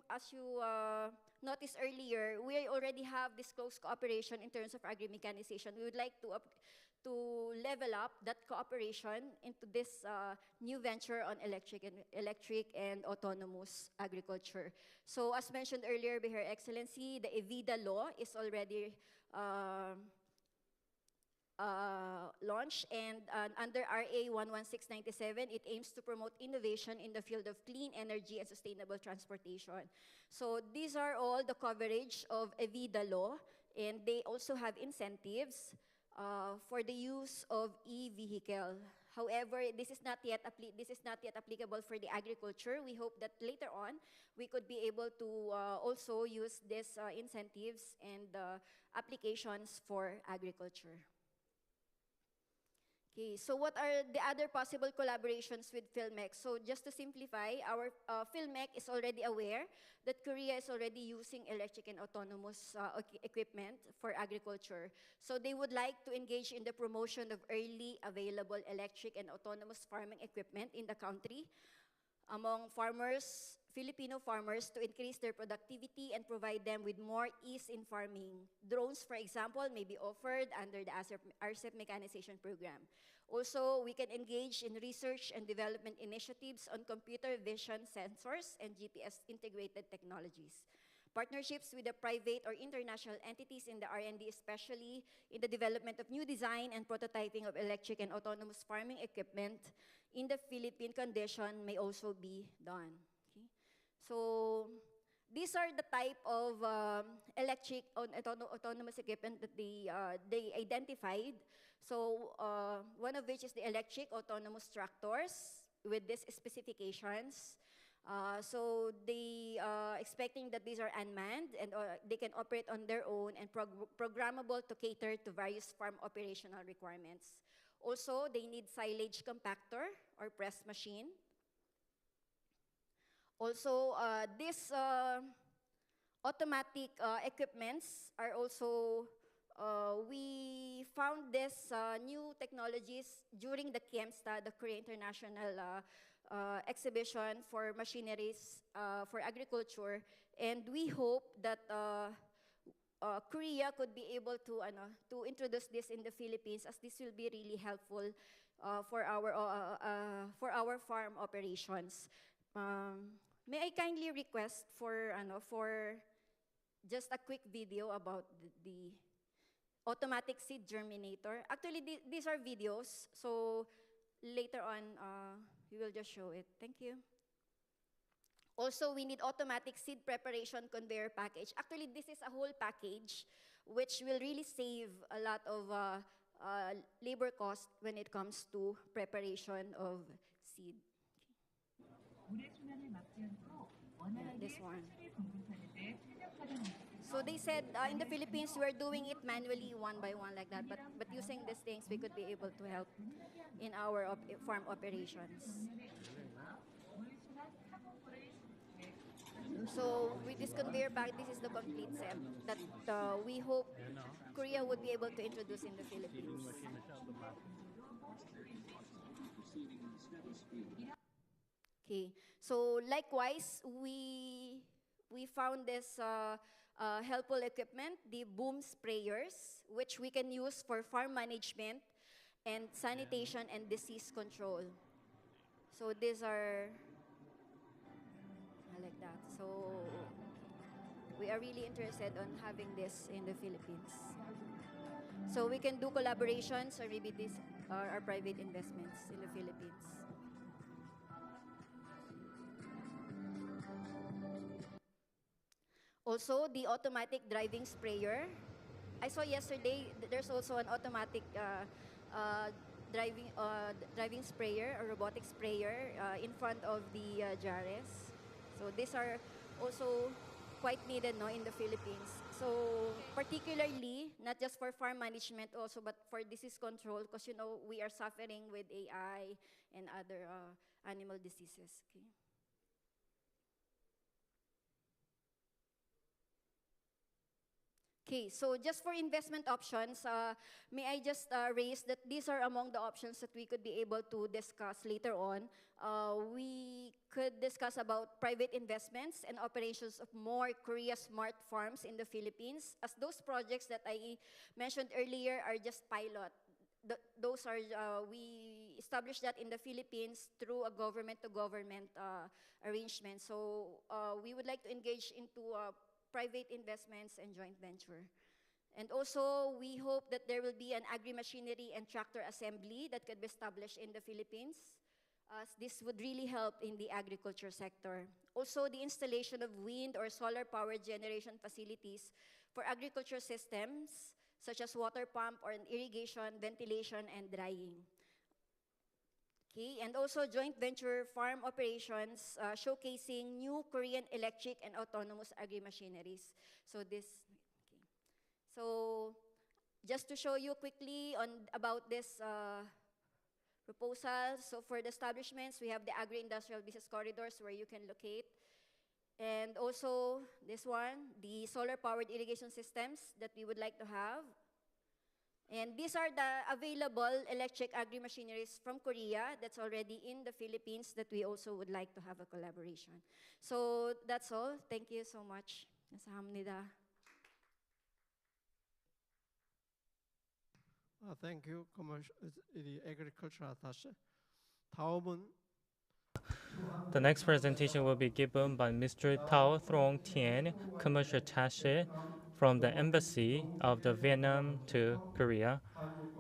noticed earlier, we already have this close cooperation in terms of agri-mechanization. We would like to level up that cooperation into this new venture on electric and autonomous agriculture. So as mentioned earlier by Her Excellency, the AFEVA law is already launched, and under RA 11697, it aims to promote innovation in the field of clean energy and sustainable transportation. So these are all the coverage of AFEVA law, and they also have incentives for the use of e-vehicle, However, this is not yet applicable for the agriculture. We hope that later on we could be able to also use these incentives and applications for agriculture. Okay, so what are the other possible collaborations with PhilMec? So just to simplify, our PhilMec is already aware that Korea is already using electric and autonomous equipment for agriculture. So they would like to engage in the promotion of early available electric and autonomous farming equipment in the country among farmers, Filipino farmers, to increase their productivity and provide them with more ease in farming. Drones, for example, may be offered under the RCEP mechanization program. Also, we can engage in research and development initiatives on computer vision sensors and GPS integrated technologies. Partnerships with the private or international entities in the R&D, especially in the development of new design and prototyping of electric and autonomous farming equipment in the Philippine condition, may also be done. Okay? So these are the type of electric autonomous equipment that they identified. So one of which is the electric autonomous tractors with these specifications. So they expecting that these are unmanned and they can operate on their own and programmable to cater to various farm operational requirements. Also, they need silage compactor or press machine. Also, these automatic equipments are also, we found these new technologies during the KIEMSTA, the Korea International Exhibition for Machineries for Agriculture, and we hope that Korea could be able to introduce this in the Philippines, as this will be really helpful for our farm operations. May I kindly request for just a quick video about the automatic seed germinator. Actually, these are videos, so later on we will just show it. Thank you. Also, we need automatic seed preparation conveyor package. Actually, this is a whole package which will really save a lot of labor cost when it comes to preparation of seed. Yeah, this one. So they said in the Philippines we're doing it manually one by one like that, but using these things we could be able to help in our farm operations. So with this conveyor bag, this is the complete set that we hope Korea would be able to introduce in the Philippines. Okay, so likewise, we found this helpful equipment, the boom sprayers, which we can use for farm management and sanitation and disease control. So these are like that. So we are really interested on having this in the Philippines. So we can do collaborations or maybe these are our private investments in the Philippines. Also, the automatic driving sprayer. I saw yesterday there's also an automatic driving sprayer or robotic sprayer in front of the Jares. So these are also quite needed in the Philippines. So particularly, not just for farm management also, but for disease control, because we are suffering with AI and other animal diseases. Okay. Okay, so just for investment options, may I just raise that these are among the options that we could be able to discuss later on. We could discuss about private investments and operations of more Korea smart farms in the Philippines, as those projects that I mentioned earlier are just pilot. Those are, we established that in the Philippines through a government-to-government arrangement. So we would like to engage into private investments and joint venture. And also, we hope that there will be an agri-machinery and tractor assembly that could be established in the Philippines, as this would really help in the agriculture sector. Also, the installation of wind or solar power generation facilities for agriculture systems, such as water pump or irrigation, ventilation, and drying. Okay, and also joint venture farm operations showcasing new Korean electric and autonomous agri-machineries. So this, okay. So just to show you quickly about this proposal, so for the establishments, we have the agri-industrial business corridors where you can locate. And also this one, the solar-powered irrigation systems that we would like to have. And these are the available electric agri-machineries from Korea that's already in the Philippines that we also would like to have a collaboration. So that's all. Thank you so much. 감사합니다. Thank you, the agricultural attaché. 다음은 The next presentation will be given by Mr. Tao Thuong Tien, Commercial Attaché from the Embassy of the Vietnam to Korea.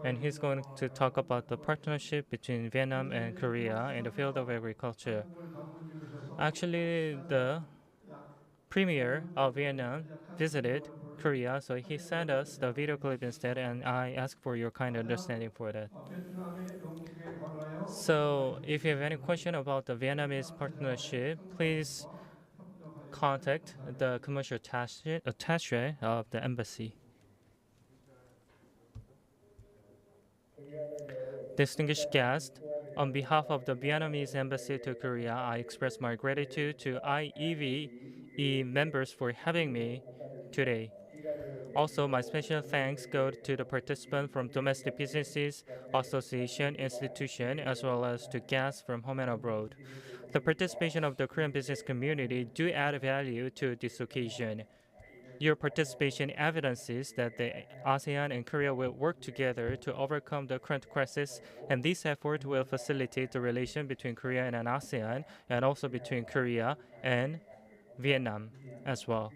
And he's going to talk about the partnership between Vietnam and Korea in the field of agriculture. Actually, the Premier of Vietnam visited Korea, so he sent us the video clip instead, and I ask for your kind understanding for that. So if you have any question about the Vietnamese partnership, please contact the commercial attaché of the embassy. Distinguished guests, on behalf of the Vietnamese Embassy to Korea, I express my gratitude to IEVE members for having me today. Also, my special thanks go to the participants from domestic businesses, association, institution, as well as to guests from home and abroad. The participation of the Korean business community do add value to this occasion. Your participation evidences that the ASEAN and Korea will work together to overcome the current crisis, and this effort will facilitate the relation between Korea and ASEAN, and also between Korea and Vietnam as well.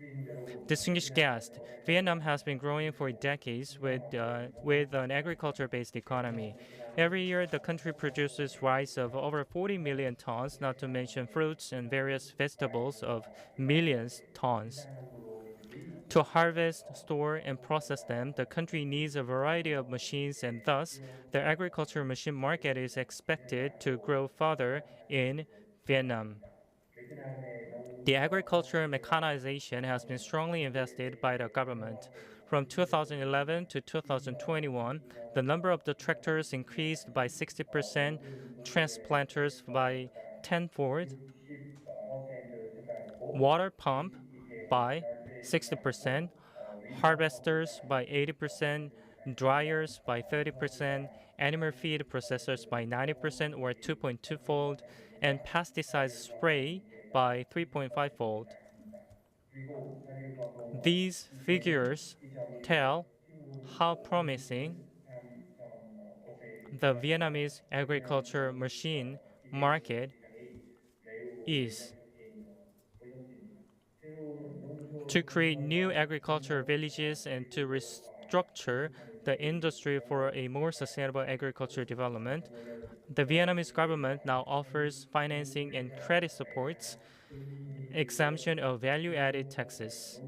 Distinguished guests, Vietnam has been growing for decades with an agriculture-based economy. Every year, the country produces rice of over 40 million tons, not to mention fruits and various vegetables of millions tons. To harvest, store, and process them, the country needs a variety of machines, and thus, the agriculture machine market is expected to grow further in Vietnam. The agriculture mechanization has been strongly invested by the government. From 2011 to 2021, the number of the tractors increased by 60%, transplanters by tenfold, water pump by 60%, harvesters by 80%, dryers by 30%, animal feed processors by 90% or 2.2-fold, and pesticide spray by 3.5-fold. These figures tell how promising the Vietnamese agriculture machine market is. To create new agriculture villages and to restructure the industry for a more sustainable agriculture development, the Vietnamese government now offers financing and credit supports, exemption of value-added taxes.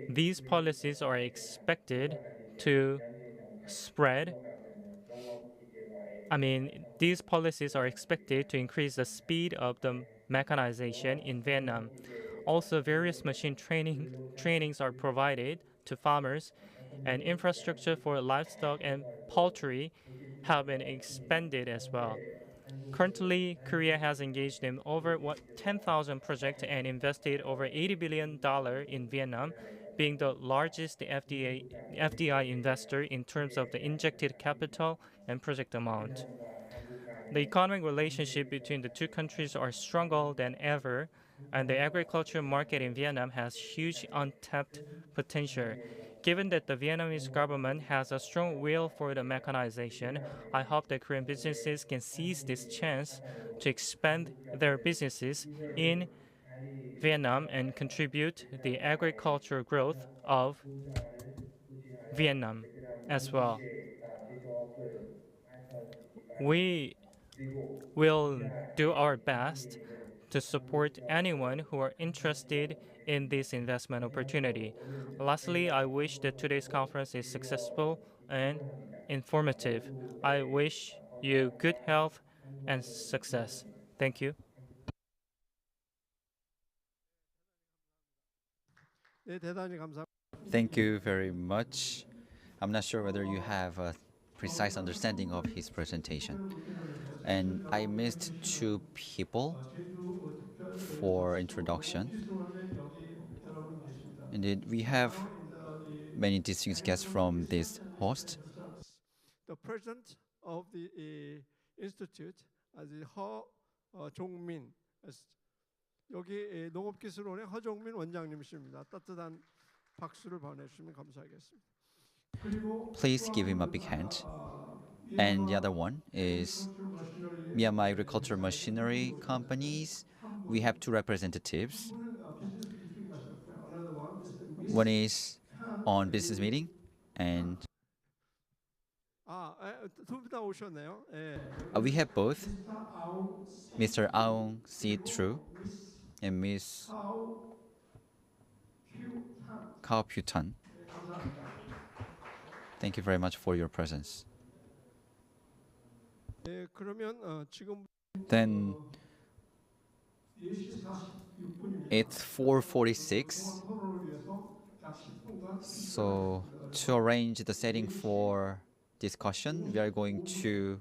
These policies are expected to spread. These policies are expected to increase the speed of the mechanization in Vietnam. Also, various machine trainings are provided to farmers, and infrastructure for livestock and poultry have been expanded as well. Currently, Korea has engaged in over 10,000 projects and invested over $80 billion in Vietnam, being the largest FDI investor in terms of the injected capital and project amount. The economic relationship between the two countries are stronger than ever, and the agriculture market in Vietnam has huge untapped potential. Given that the Vietnamese government has a strong will for the mechanization, I hope that Korean businesses can seize this chance to expand their businesses in Vietnam and contribute the agricultural growth of Vietnam as well. We will do our best to support anyone who are interested in this investment opportunity. Lastly, I wish that today's conference is successful and informative. I wish you good health, and success. Thank you. 네, 대단히 감사합니다. Thank you very much. I'm not sure whether you have a precise understanding of his presentation. And I missed two people for introduction. Indeed, we have many distinguished guests from this host. The president of the institute, 허 종민, 여기 농업기술원의 허종민 원장님이십니다. 따뜻한 박수를 보내주시면 감사하겠습니다. Please give him a big hand. And the other one is Myanmar Agricultural Machinery Companies. We have two representatives. One is on business meeting, and 두 분 다 오셨네요. we have both Mr. Aung Si Tru and Miss Kao Pyu-tan. Thank you very much for your presence. 그러면 지금 Then it's 4:46. So to arrange the setting for discussion, we are going to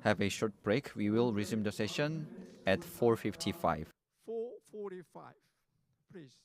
have a short break. We will resume the session at 4:55. 4:45, please.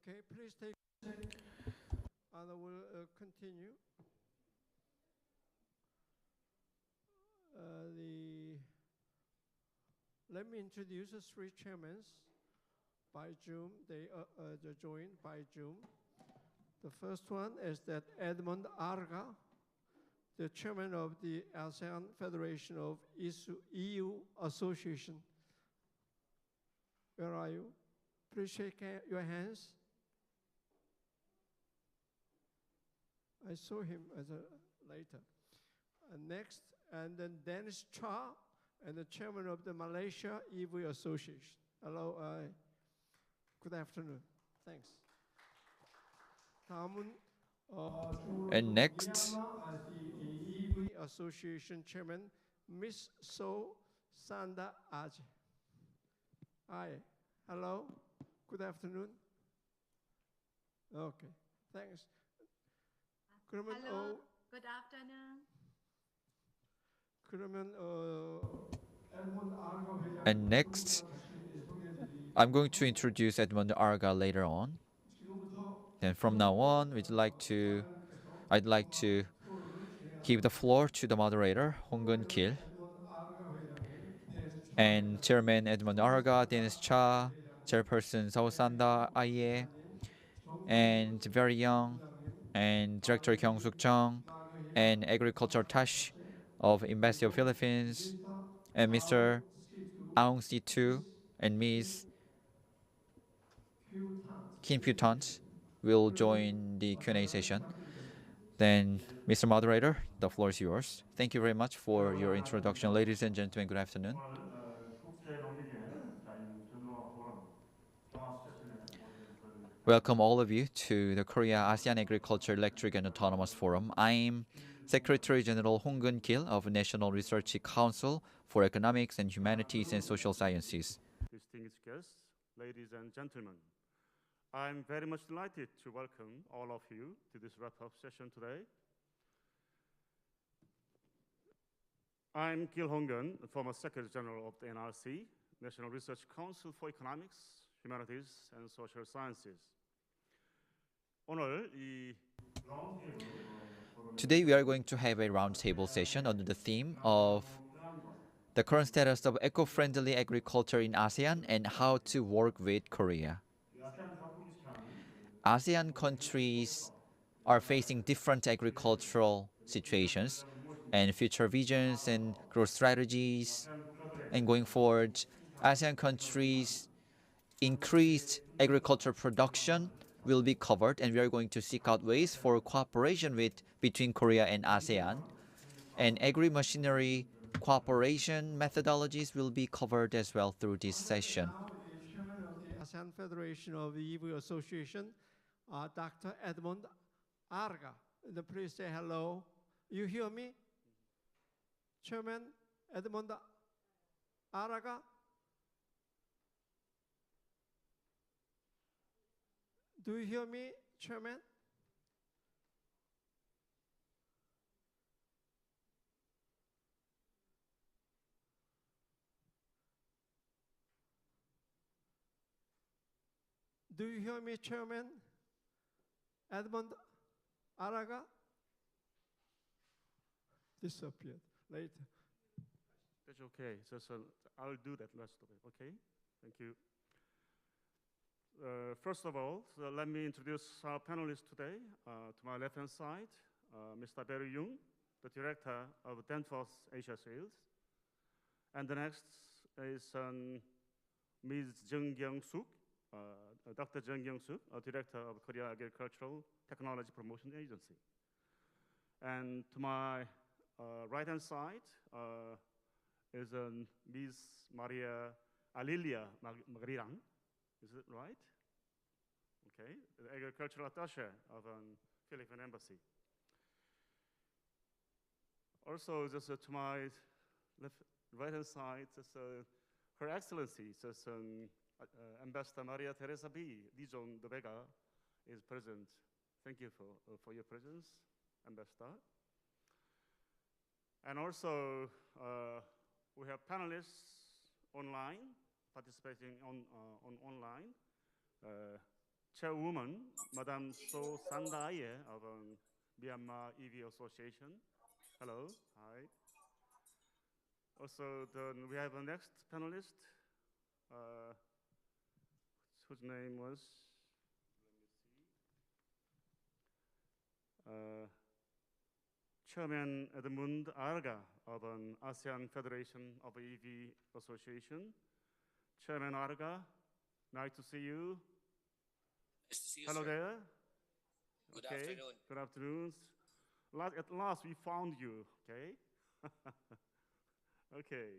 Okay, please take a seat, and I will continue. Let me introduce the three chairmen by June. They joined by June. The first one is that Edmund Arga, the chairman of the ASEAN Federation of EU Association. Where are you? Please shake your hands. I saw him later. Next, and then Dennis Cha, and the chairman of the Malaysia EVE Association. Hello, good afternoon. Thanks. And next, as the EVE Association chairman, Ms. So Sanda Aj. Hi, hello, good afternoon. Okay, thanks. Hello, good afternoon. And next, I'm going to introduce Edmund Arga later on. And from now on, I'd like to give the floor to the moderator, Hong Kil, and Chairman Edmund Arga, Dennis Cha, Chairperson Sanda Aye, and very young, and Director Kyung-suk Chung, and Agriculture Tash of Embassy of Philippines, and Mr. Aung Si-tu and Ms. Kim Pyu-tant will join the Q&A session. Then, Mr. Moderator, the floor is yours. Thank you very much for your introduction. Ladies and gentlemen, good afternoon. Welcome all of you to the Korea ASEAN Agriculture, Electric and Autonomous Forum. I'm Secretary General Hong Kil of National Research Council for Economics and Humanities and Social Sciences. Distinguished guests, ladies and gentlemen, I'm very much delighted to welcome all of you to this wrap-up session today. I'm Gil Hong-geun, former Secretary General of the NRC, National Research Council for Economics, Humanities and Social Sciences. Today we are going to have a roundtable session under the theme of the current status of eco-friendly agriculture in ASEAN and how to work with Korea. ASEAN countries are facing different agricultural situations and future visions and growth strategies. And going forward, ASEAN countries' increased agriculture production will be covered, and we are going to seek out ways for cooperation between Korea and ASEAN. And agri-machinery cooperation methodologies will be covered as well through this session. The chairman of the ASEAN Federation of the EVE Association, Dr. Edmund Arga. Please say hello. You hear me? Chairman Edmund Arga. Do you hear me, Chairman? Do you hear me, Chairman Edmund Araga? Disappeared later. That's okay. I'll do that rest of it, okay? Thank you. First of all, let me introduce our panelists today. To my left-hand side, Mr. Barry Young, the Director of Danfoss Asia Sales. And the next is Ms. Jung Kyung-suk, Dr. Jung Kyung-suk, Director of Korea Agricultural Technology Promotion Agency. And to my right-hand side is Ms. Maria Alilia Magrirang. Is it right? Okay, the agricultural attaché of Philippine Embassy. Also, just to my right-hand side, Her Excellency, Ambassador Maria Teresa B. Dijon de Vega is present. Thank you for your presence, Ambassador. And also, we have panelists online, participating online. Chairwoman, Madam So Sandaye of Myanmar EV Association. Hello, hi. Also, we have a next panelist, whose name was, Chairman Edmund Arga of an ASEAN Federation of EV Association. Chairman Arga, nice to see you. Nice to see you, Hello sir. there. Good Okay. afternoon. Good afternoon. At last we found you, okay? Okay.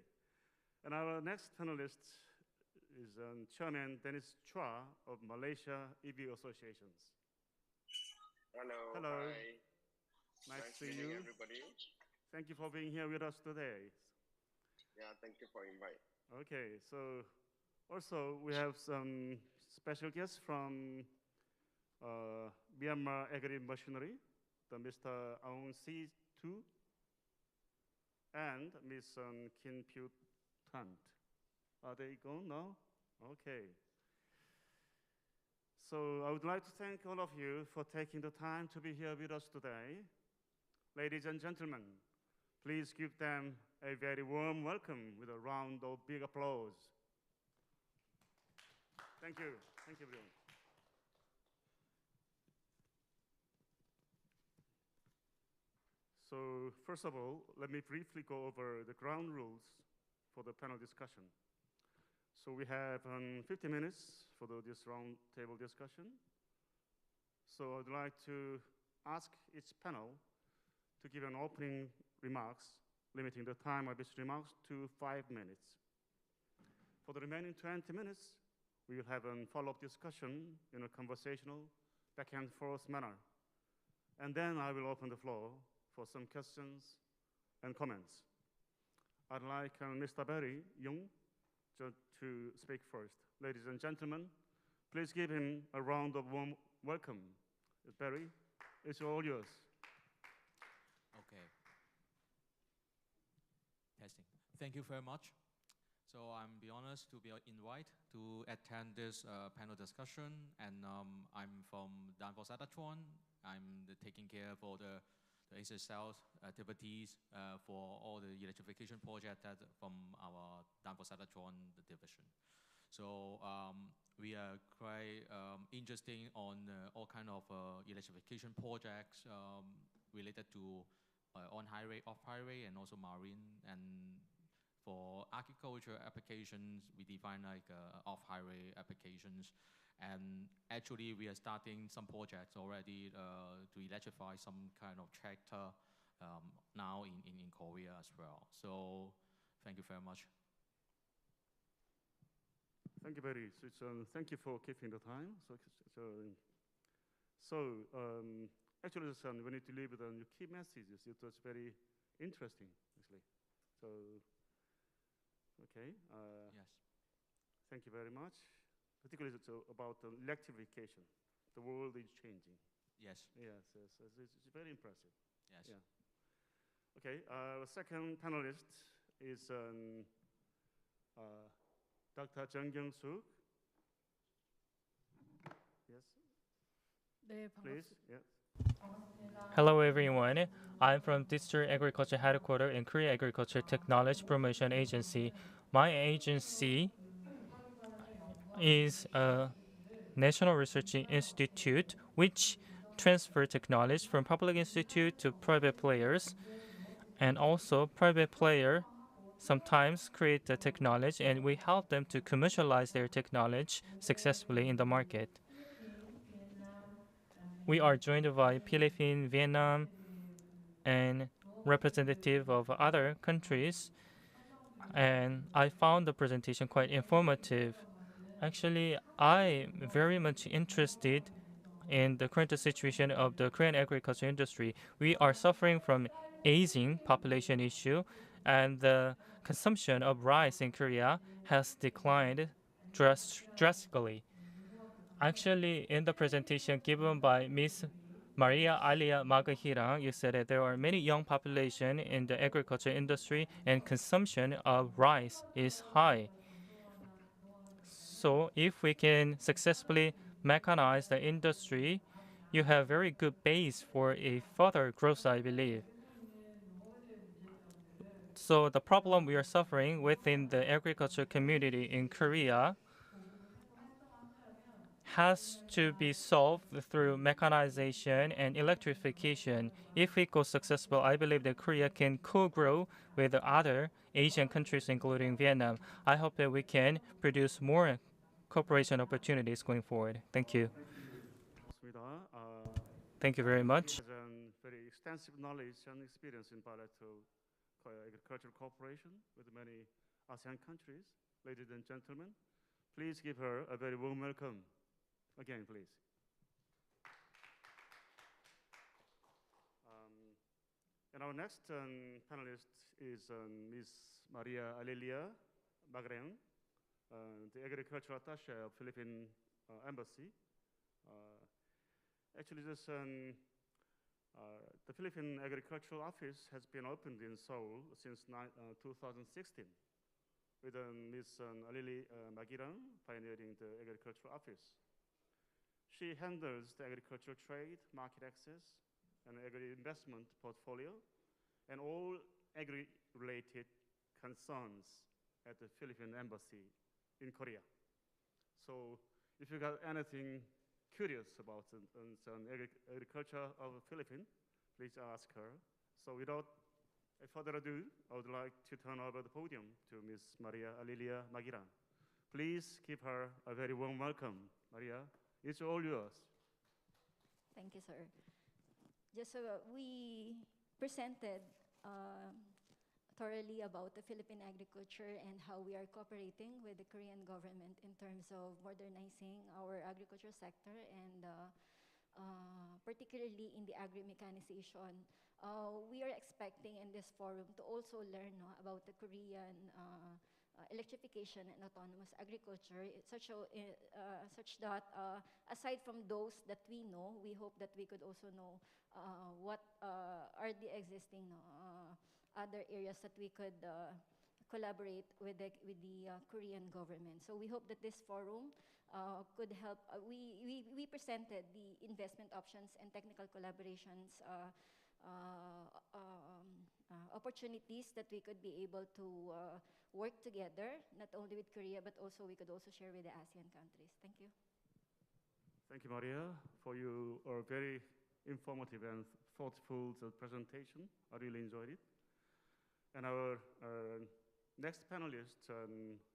And our next panelist is Chairman Dennis Chua of Malaysia EV Associations. Hello. Hello. Hi. Nice to see meeting you. everybody. Thank you for being here with us today. Yeah, thank you for invite. Okay, so also we have some special guests from Myanmar Agri Machinery, the Mr. Aung Si Tu and Ms. Kin Pyu Tant. Are they gone now? Okay. So I would like to thank all of you for taking the time to be here with us today. Ladies and gentlemen, please give them a very warm welcome with a round of big applause. Thank you. Thank you, everyone. So first of all, let me briefly go over the ground rules for the panel discussion. So we have 50 minutes for this round table discussion. So I'd like to ask each panel to give an opening remarks, limiting the time of its remarks to 5 minutes. For the remaining 20 minutes, we will have a follow-up discussion in a conversational, back and forth manner. And then I will open the floor for some questions and comments. I'd like Mr. Barry Young to speak first. Ladies and gentlemen, please give him a round of warm welcome. Barry, it's all yours. Okay. Testing. Thank you very much. So I'm be honest to be invited to attend this panel discussion, and I'm from Danfoss Auditorium. I'm taking care for the ASEAN sales activities for all the electrification project that from our Danfoss Auditorium division. So we are quite interesting on all kind of electrification projects related to on-highway, off-highway, and also marine. And for agriculture applications, we define like off-highway applications. And actually, we are starting some projects already to electrify some kind of tractor now in Korea as well. So thank you very much. Thank you, Barry. So thank you for keeping the time. Actually, we need to leave with your key messages. It was very interesting, actually. So, okay. Yes. Thank you very much. Particularly about electrification. The world is changing. Yes. Yes, yes. It's very impressive. Yes. Yeah. Okay. The second panelist is Dr. Jung Kyung-suk. Yes. Please. Yes. Hello everyone, I'm from District Agriculture Headquarters and Korea Agriculture Technology Promotion Agency. My agency is a National Research Institute which transfer technology from public institute to private players, and also private player sometimes create the technology and we help them to commercialize their technology successfully in the market. We are joined by Philippines, Vietnam, and representative of other countries, and I found the presentation quite informative. Actually, I'm very much interested in the current situation of the Korean agriculture industry. We are suffering from aging population issue, and the consumption of rice in Korea has declined drastically. Actually, in the presentation given by Ms. Maria Alia Magahirang, you said that there are many young population in the agriculture industry and consumption of rice is high. So if we can successfully mechanize the industry, you have very good base for a further growth, I believe. So the problem we are suffering within the agriculture community in Korea has to be solved through mechanization and electrification. If it goes successful, I believe that Korea can co-grow with other Asian countries, including Vietnam. I hope that we can produce more cooperation opportunities going forward. Thank you. Thank you very much. Has a very extensive knowledge and experience in bilateral agricultural cooperation with many ASEAN countries. Ladies and gentlemen, please give her a very warm welcome. Again, please. And our next panelist is Ms. Maria Alelia Magren, the Agricultural Attaché of Philippine Embassy. Actually, the Philippine Agricultural Office has been opened in Seoul since 2016, with Ms. Alelia Magiran pioneering the Agricultural Office. She handles the agricultural trade, market access, and agri-investment portfolio, and all agri-related concerns at the Philippine Embassy in Korea. So if you got anything curious about agriculture of the Philippines, please ask her. So without further ado, I would like to turn over the podium to Ms. Maria Alelia Magiran. Please give her a very warm welcome. Maria, it's all yours. Thank you, sir. Just we presented thoroughly about the Philippine agriculture and how we are cooperating with the Korean government in terms of modernizing our agriculture sector and particularly in the agri-mechanization. We are expecting in this forum to also learn about the Korean electrification and autonomous agriculture, such that aside from those that we know, we hope that we could also know what are the existing other areas that we could collaborate with the Korean government. So we hope that this forum could help. We presented the investment options and technical collaborations opportunities that we could be able to work together, not only with Korea, but also we could also share with the ASEAN countries. Thank you. Thank you, Maria, for your very informative and thoughtful presentation. I really enjoyed it. And our next panelist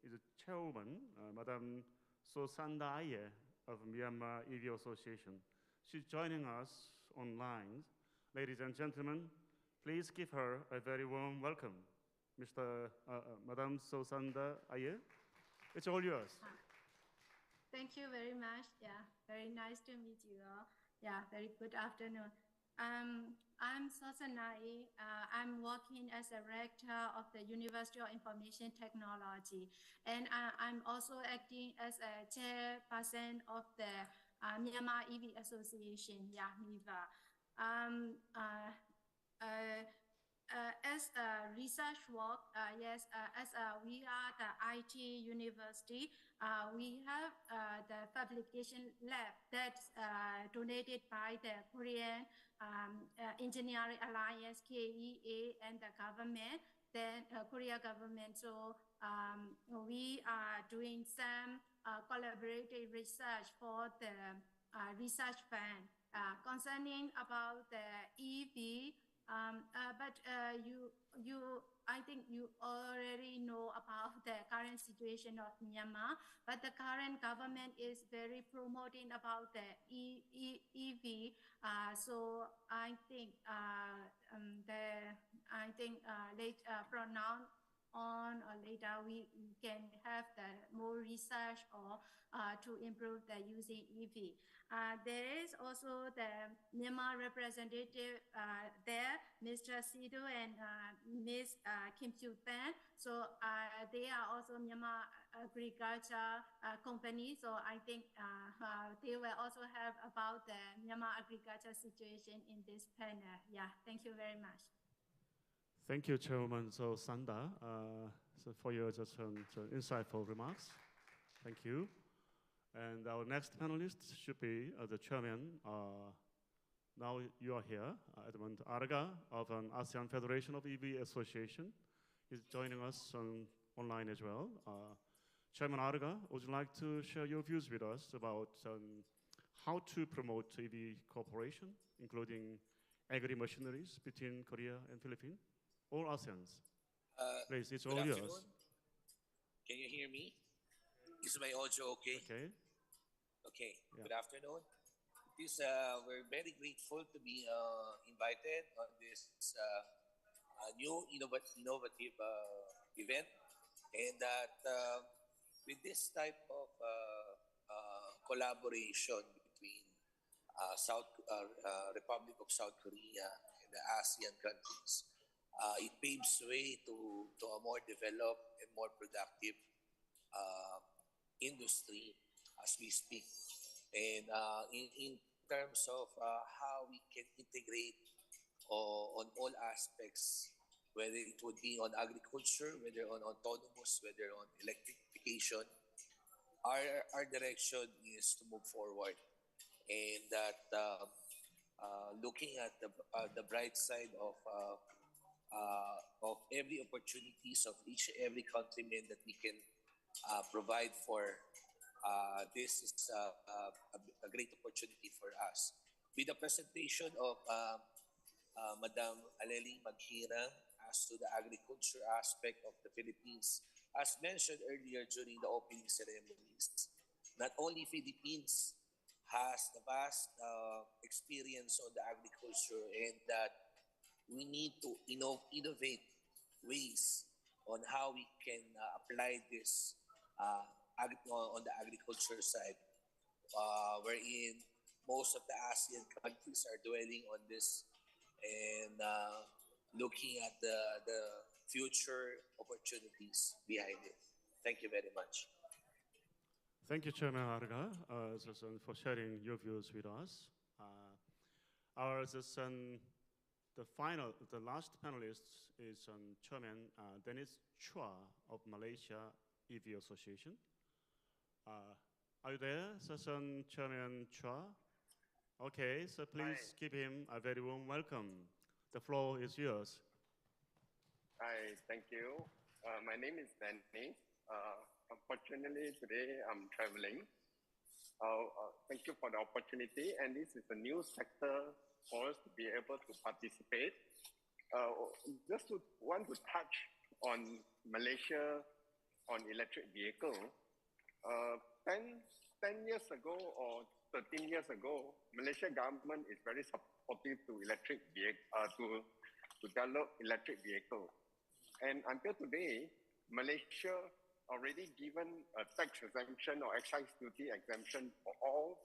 is the chairwoman, Madam Sosanda Aye of Myanmar EVE Association. She's joining us online. Ladies and gentlemen, please give her a very warm welcome. Madam Sosanda Aye, it's all yours. Thank you very much. Yeah, very nice to meet you all. Yeah, very good afternoon. I'm Sosanda Aye. I'm working as a rector of the University of Information Technology, and I'm also acting as a chairperson of the Myanmar EVE Association, yeah, IEVE. As a research work, yes, we are the IT university, we have the fabrication lab that's donated by the Korean Engineering Alliance, KIRIA, and the government, then Korea government. So we are doing some collaborative research for the research fund concerning about the EV. I think you already know about the current situation of Myanmar, but the current government is very promoting about the EV. So I think from now on or later we can have the more research or to improve the using EV. There is also the Myanmar representative there, Mr. Sido and Ms. Kim Soo-pan. So they are also Myanmar agriculture company. So I think they will also have about the Myanmar agriculture situation in this panel. Yeah, thank you very much. Thank you, Chairwoman Sosanda, for your just insightful remarks. Thank you. And our next panelist should be the chairman. Now you are here, Edmund Arga of an ASEAN Federation of EV Association. He's joining us online as well. Chairman Arga, would you like to share your views with us about how to promote EV cooperation, including agri-machineries between Korea and Philippines, or ASEANs? Please, it's all yours. Can you hear me? Is my audio okay? Okay. Okay. Yeah. Good afternoon. We're very grateful to be invited on this new innovative event, and that with this type of collaboration between Republic of South Korea and the ASEAN countries, it paves way to a more developed and more productive industry as we speak. And in terms of how we can integrate on all aspects, whether it would be on agriculture, whether on autonomous, whether on electrification, our direction is to move forward, and that looking at the bright side of every opportunities of every countryman that we can provide for. This is a great opportunity for us. With the presentation of Madam Aleli Maghirang as to the agriculture aspect of the Philippines, as mentioned earlier during the opening ceremonies, not only Philippines has the vast experience on the agriculture, and that we need to innovate ways on how we can apply this on the agriculture side, wherein most of the ASEAN countries are dwelling on this and looking at the future opportunities behind it. Thank you very much. Thank you, Chairman Arga, for sharing your views with us. The last panelist is Chairman Dennis Chua of Malaysia EV Association. Are you there, Chairman Chua? Okay, so please give him a very warm welcome. The floor is yours. Hi, thank you. My name is Danny. Unfortunately, today I'm traveling. Thank you for the opportunity, and this is a new sector for us to be able to participate. Just want to touch on Malaysia on electric vehicle. 10 years ago or 13 years ago, Malaysia government is very supportive to electric vehicle, to develop electric vehicle. And until today, Malaysia already given a tax exemption or excise duty exemption for all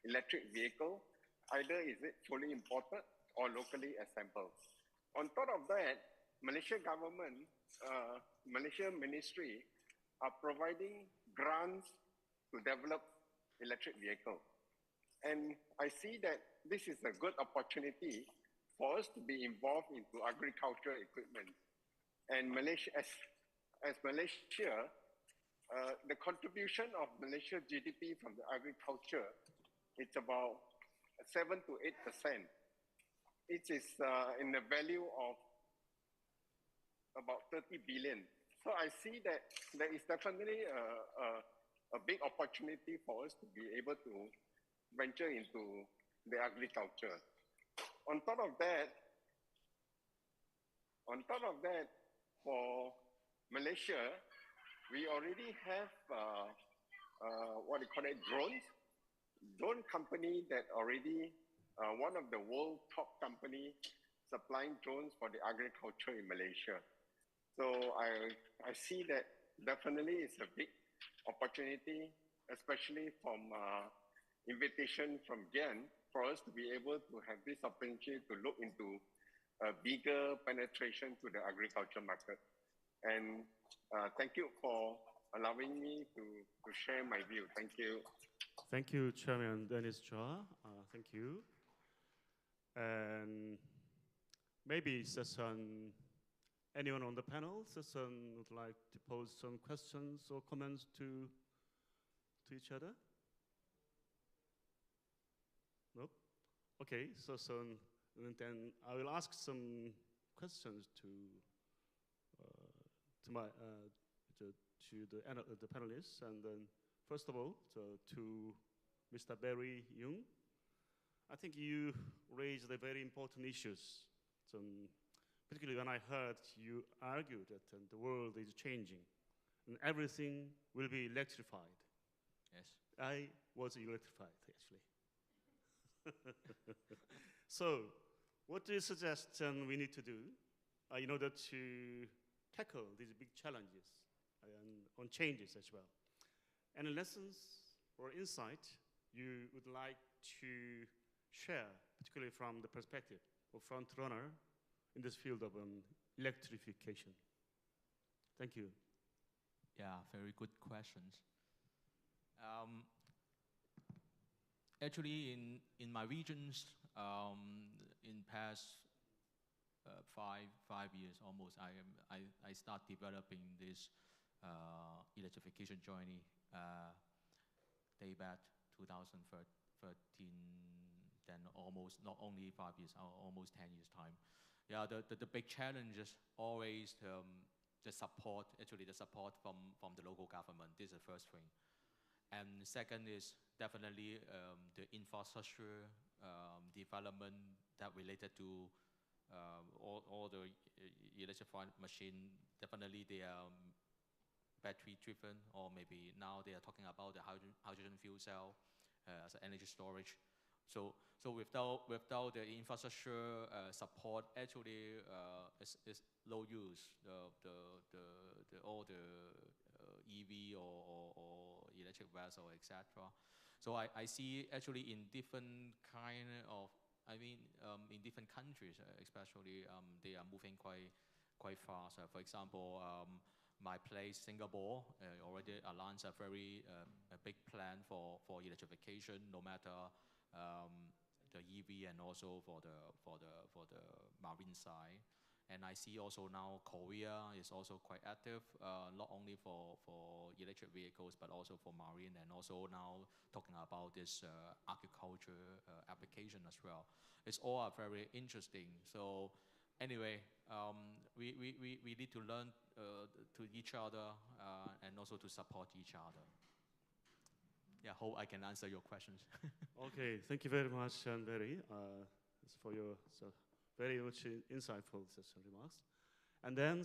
electric vehicle, either is it fully imported or locally assembled. On top of that, Malaysia government, Malaysia ministry are providing grants to develop electric vehicle. And I see that this is a good opportunity for us to be involved into agricultural equipment. And Malaysia, as Malaysia, the contribution of Malaysia GDP from the agriculture, it's about 7 to 8%. It is in the value of about 30 billion. So I see that there is definitely a big opportunity for us to be able to venture into the agriculture. On top of that, for Malaysia, we already have what you call it, drones. Drone company that already one of the world top company supplying drones for the agriculture in Malaysia. So I see that definitely it's a big opportunity, especially from invitation from GEAN, for us to be able to have this opportunity to look into a bigger penetration to the agriculture market. And thank you for allowing me to share my view. Thank you. Thank you, Chairman Dennis Chua. Thank you. And maybe anyone on the panel would like to pose some questions or comments to each other? Nope. Okay, and then I will ask some questions to the panelists, and then first of all, to Mr. Barry Jung. I think you raised the very important issues. Particularly when I heard you argue that the world is changing and everything will be electrified. Yes. I was electrified, actually. So, what do you suggest we need to do in order to tackle these big challenges and on changes as well? Any lessons or insight you would like to share, particularly from the perspective of front runner in this field of electrification? Thank you. Yeah, very good questions. Actually, in my regions, in past 5 years almost, I start developing this electrification journey day back 2013. Then almost not only 5 years, almost 10 years time. Yeah, the big challenge is always the support. Actually, the support from the local government. This is the first thing. And second is definitely the infrastructure development that related to all the electrified machine. Definitely they are battery driven, or maybe now they are talking about the hydrogen fuel cell as energy storage. So without the infrastructure support, actually it's low use. All the EV or electric vessel, etc. So I see actually in different kind of, in different countries, especially they are moving quite fast. For example, my place, Singapore, already announced a very a big plan for electrification, no matter the EV and also for the marine side. And I see also now Korea is also quite active, not only for electric vehicles, but also for marine, and also now talking about this agriculture application as well. It's all very interesting. So anyway, we need to learn to each other and also to support each other. Yeah, hope I can answer your questions. Okay, thank you very much, Barry, for your very much insightful remarks. And then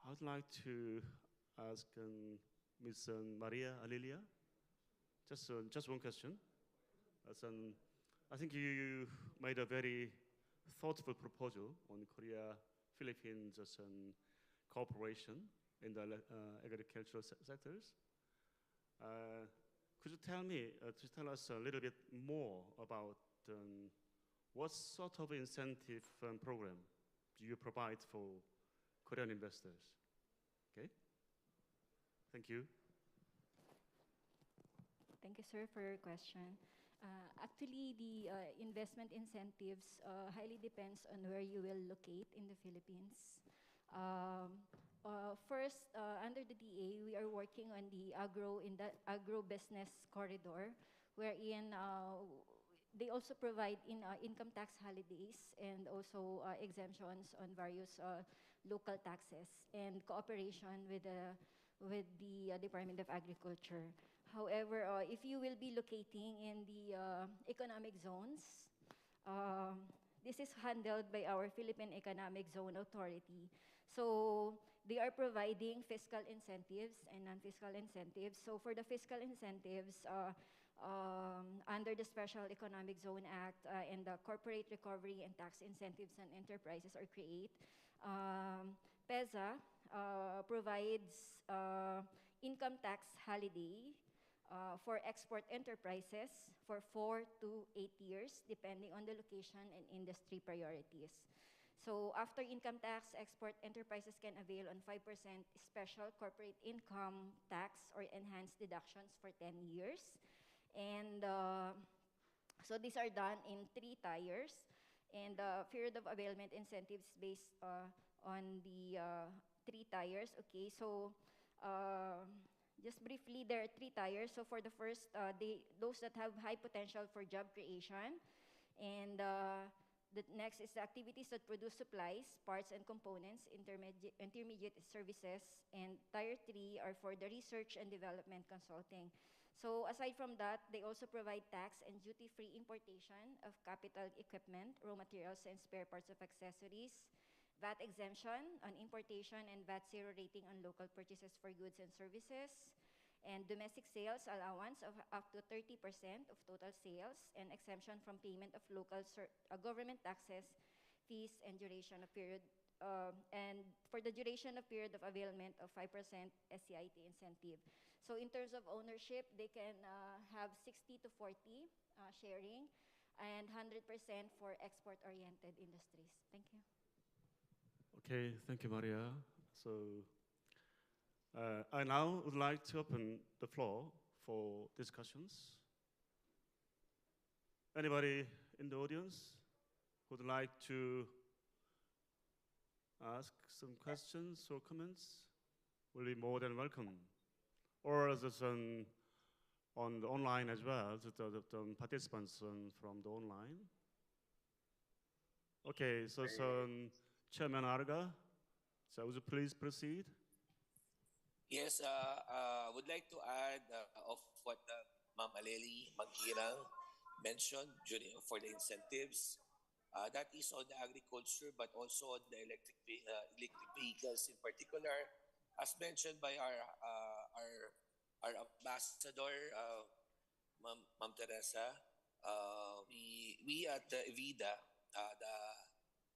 I would like to ask Ms. Maria Alilia, just one question. I think you made a very thoughtful proposal on Korea-Philippines cooperation in the agricultural sectors. Could you tell us a little bit more about what sort of incentive program do you provide for Korean investors? Okay. Thank you. Thank you, sir, for your question. Actually, the investment incentives highly depends on where you will locate in the Philippines. First, under the DA, we are working on the agro-business corridor, wherein they also provide income tax holidays and also exemptions on various local taxes and cooperation with the Department of Agriculture. However, if you will be locating in the economic zones, this is handled by our Philippine Economic Zone Authority. So they are providing fiscal incentives and non-fiscal incentives. So for the fiscal incentives, under the Special Economic Zone Act and the Corporate Recovery and Tax Incentives and Enterprises are created, PEZA provides income tax holiday for export enterprises for 4 to 8 years, depending on the location and industry priorities. So after income tax, export enterprises can avail on 5% special corporate income tax or enhanced deductions for 10 years. And so these are done in 3 tiers. And the period of availment incentives based on the 3 tiers. Okay, so Just briefly, there are 3 tiers. So for the first, those that have high potential for job creation. And the next is the activities that produce supplies, parts and components, intermediate services. And tier 3 are for the research and development consulting. So aside from that, they also provide tax and duty-free importation of capital equipment, raw materials, and spare parts of accessories, VAT exemption on importation and VAT zero rating on local purchases for goods and services, and domestic sales allowance of up to 30% of total sales, and exemption from payment of local government taxes, fees, and duration of period. And for the duration of period of availment of 5% SCIT incentive. So in terms of ownership, they can have 60 to 40 sharing and 100% for export-oriented industries. Thank you. Okay, thank you, Maria. So I now would like to open the floor for discussions. Anybody in the audience who would like to ask some questions or comments will be more than welcome. Or there's on the online as well, the participants from the online. Okay, so Chairman Arga, so would you please proceed? Yes, would like to add of what Ma'am Aleli Magkirang mentioned for the incentives. That is on the agriculture, but also on the electric vehicles in particular. As mentioned by our ambassador, Ma'am Teresa, we at IVEDA,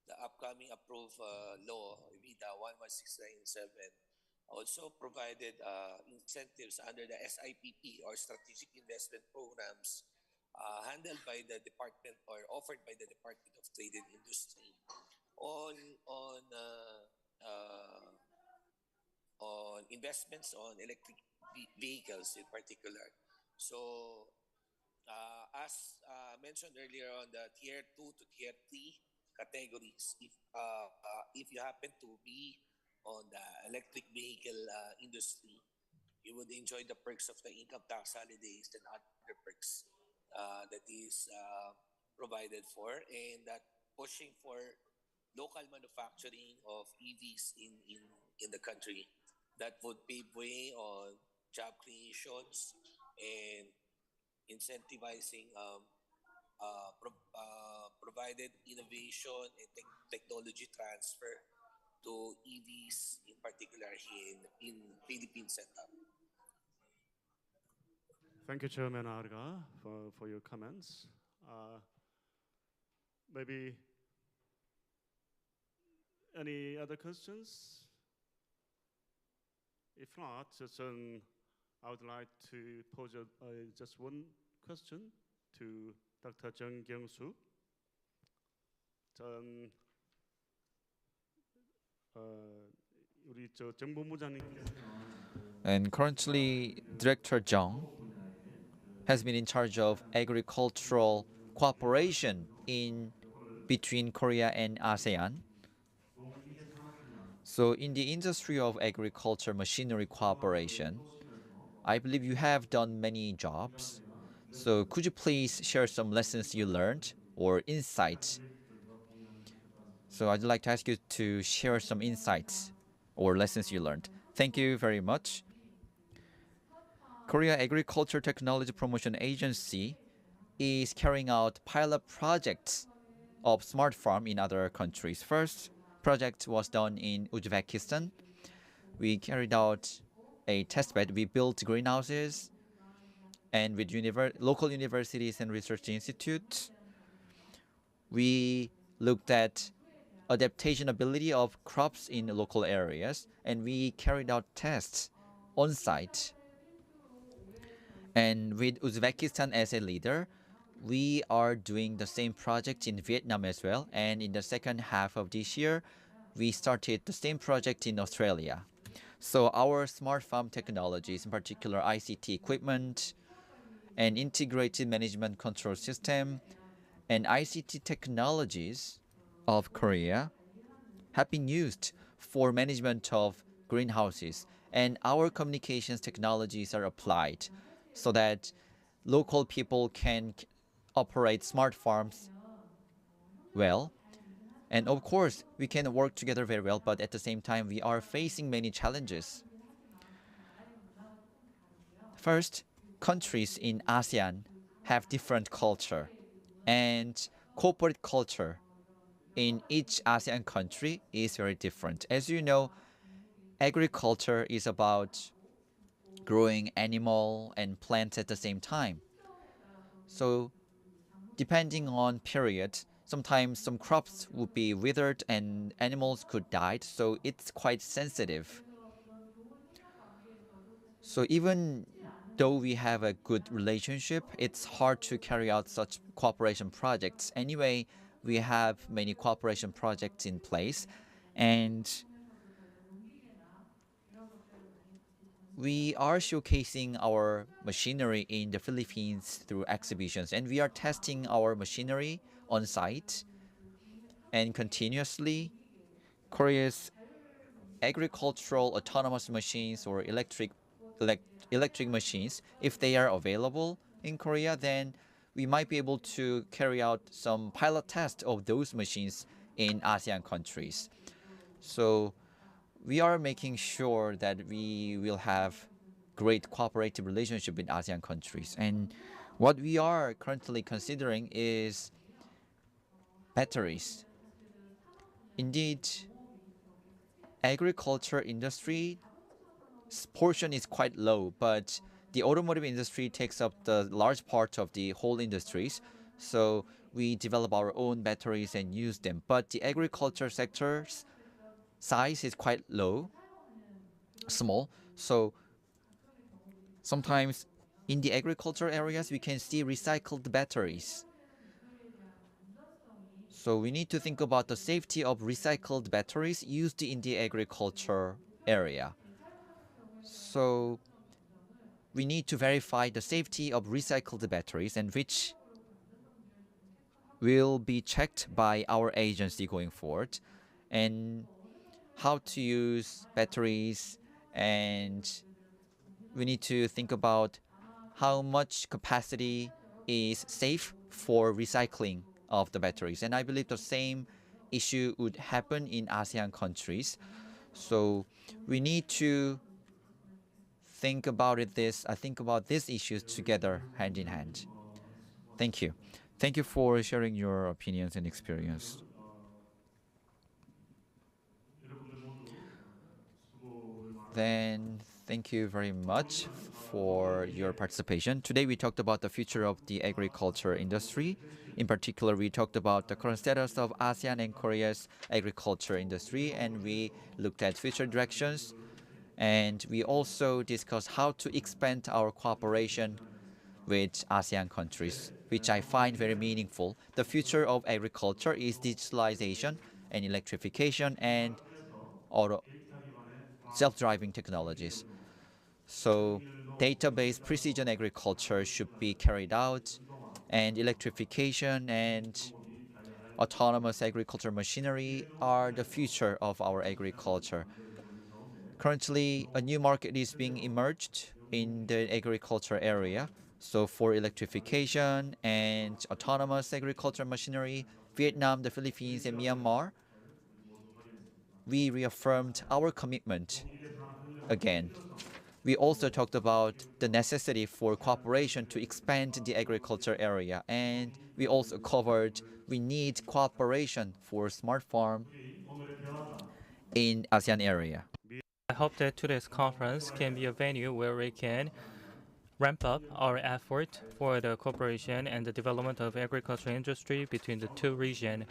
the upcoming approved law, IVEDA 11697, also provided incentives under the SIPP or Strategic Investment Programs handled by the department or offered by the Department of Trade and Industry on investments on electric vehicles in particular. So as mentioned earlier on the tier 2 to tier 3 categories, if you happen to be on the electric vehicle industry, you would enjoy the perks of the income tax holidays and other perks that is provided for, and that pushing for local manufacturing of EVs in the country. That would pave way on job creations and incentivizing provided innovation and technology transfer to EVs in particular in Philippine setup. Thank you, Chairman Arga, for your comments. Maybe any other questions? If not, I would like to pose just one question to Dr. Jung Kyung-soo. And currently, Director Jung has been in charge of agricultural cooperation between Korea and ASEAN. So in the industry of agriculture machinery cooperation, I believe you have done many jobs. So could you please share some lessons you learned or insights? So I'd like to ask you to share some insights or lessons you learned. Thank you very much. Korea Agriculture Technology Promotion Agency is carrying out pilot projects of smart farm in other countries. First project was done in Uzbekistan. We carried out a testbed. We built greenhouses, and with local universities and research institutes, we looked at adaptation ability of crops in local areas, and we carried out tests on site. And with Uzbekistan as a leader, we are doing the same project in Vietnam as well. And in the second half of this year, we started the same project in Australia. So our smart farm technologies, in particular ICT equipment and integrated management control system and ICT technologies of Korea have been used for management of greenhouses and our communications technologies are applied so that local people can operate smart farms well. And of course, we can work together very well, but at the same time, we are facing many challenges. First, countries in ASEAN have different culture, and corporate culture in each ASEAN country is very different. As you know, agriculture is about growing animal and plants at the same time. So depending on period, sometimes some crops would be withered and animals could die, so it's quite sensitive. So even though we have a good relationship, it's hard to carry out such cooperation projects. Anyway, we have many cooperation projects in place, and we are showcasing our machinery in the Philippines through exhibitions, and we are testing our machinery on site and continuously. Korea's agricultural autonomous machines or electric machines, if they are available in Korea, then we might be able to carry out some pilot tests of those machines in ASEAN countries. So we are making sure that we will have great cooperative relationship with ASEAN countries. And what we are currently considering is batteries. Indeed, agriculture industry portion is quite low, but the automotive industry takes up the large part of the whole industries. So we develop our own batteries and use them. But the agriculture sector's size is quite small. So sometimes in the agriculture areas, we can see recycled batteries. So we need to think about the safety of recycled batteries used in the agriculture area. So we need to verify the safety of recycled batteries, and which will be checked by our agency going forward, and how to use batteries, and we need to think about how much capacity is safe for recycling of the batteries. And I believe the same issue would happen in ASEAN countries. So we need to think about these issues together, hand in hand. Thank you. Thank you for sharing your opinions and experience. Then thank you very much for your participation. Today we talked about the future of the agriculture industry. In particular, we talked about the current status of ASEAN and Korea's agriculture industry, and we looked at future directions. And we also discussed how to expand our cooperation with ASEAN countries, which I find very meaningful. The future of agriculture is digitalization and electrification and self-driving technologies. So data-based precision agriculture should be carried out, and electrification and autonomous agriculture machinery are the future of our agriculture. Currently, a new market is being emerged in the agriculture area. So for electrification and autonomous agriculture machinery, Vietnam, the Philippines, and Myanmar, we reaffirmed our commitment again. We also talked about the necessity for cooperation to expand the agriculture area, and we also covered we need cooperation for smart farm in ASEAN area. I hope that today's conference can be a venue where we can ramp up our effort for the cooperation and the development of agriculture industry between the two regions.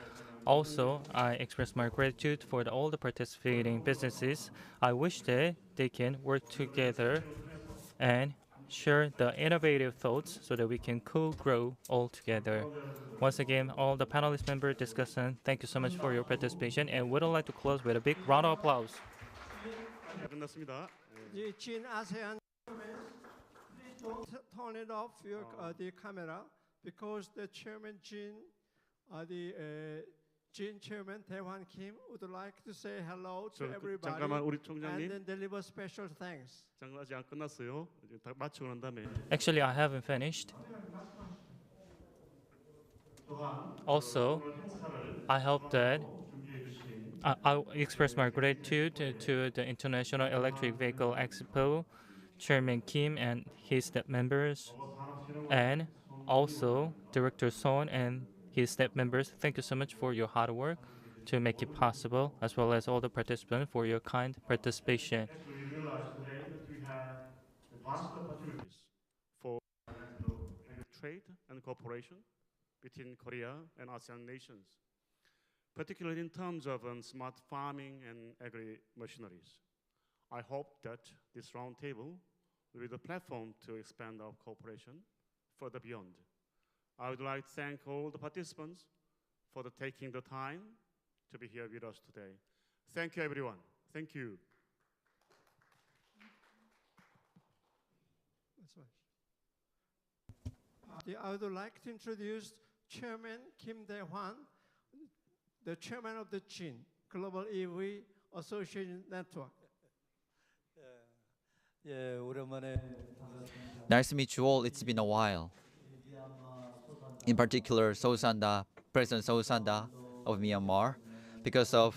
Also, I express my gratitude for all the participating businesses. I wish that they can work together and share the innovative thoughts so that we can co-grow all together. Once again, all the panelist member discussion, thank you so much for your participation, and would like to close with a big round of applause. The GEAN ASEAN, please don't turn it off the camera, because the chairman GEAN, the GEAN Chairman Tae-hwan Kim would like to say hello to everybody 잠깐만 우리 and 총장님. then deliver special thanks. 잠깐 아직 안 끝났어요. 이제 다 마치고 난 다음에. Actually, I haven't finished. Also, I hope that I express my gratitude to the International Electric Vehicle Expo, Chairman Kim and his staff members, and also Director Son and his staff members. Thank you so much for your hard work to make it possible, as well as all the participants for your kind participation. Actually, we realized today that we have vast opportunities for trade and cooperation between Korea and ASEAN nations, particularly in terms of smart farming and agri-machineries. I hope that this roundtable will be the platform to expand our cooperation further beyond. I would like to thank all the participants for taking the time to be here with us today. Thank you, everyone. Thank you. That's right. I would like to introduce Chairman Kim Dae-hwan, the chairman of the GEAN, Global EV Association Network. Nice to meet you all. It's been a while. In particular, President Sosanda of Myanmar. Because of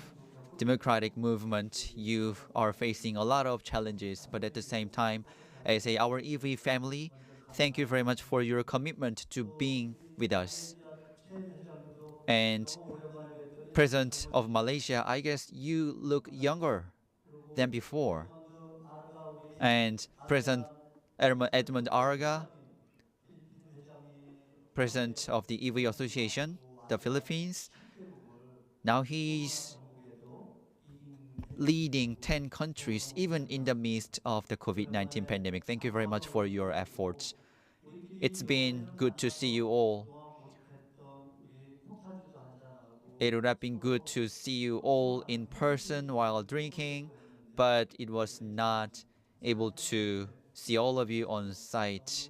democratic movement, you are facing a lot of challenges, but at the same time, as our EV family, thank you very much for your commitment to being with us. And President of Malaysia, I guess you look younger than before. And President Edmund Arga, President of the EV Association, the Philippines. Now he's leading 10 countries, even in the midst of the COVID-19 pandemic. Thank you very much for your efforts. It's been good to see you all. It would have been good to see you all in person while drinking, but it was not able to see all of you on site.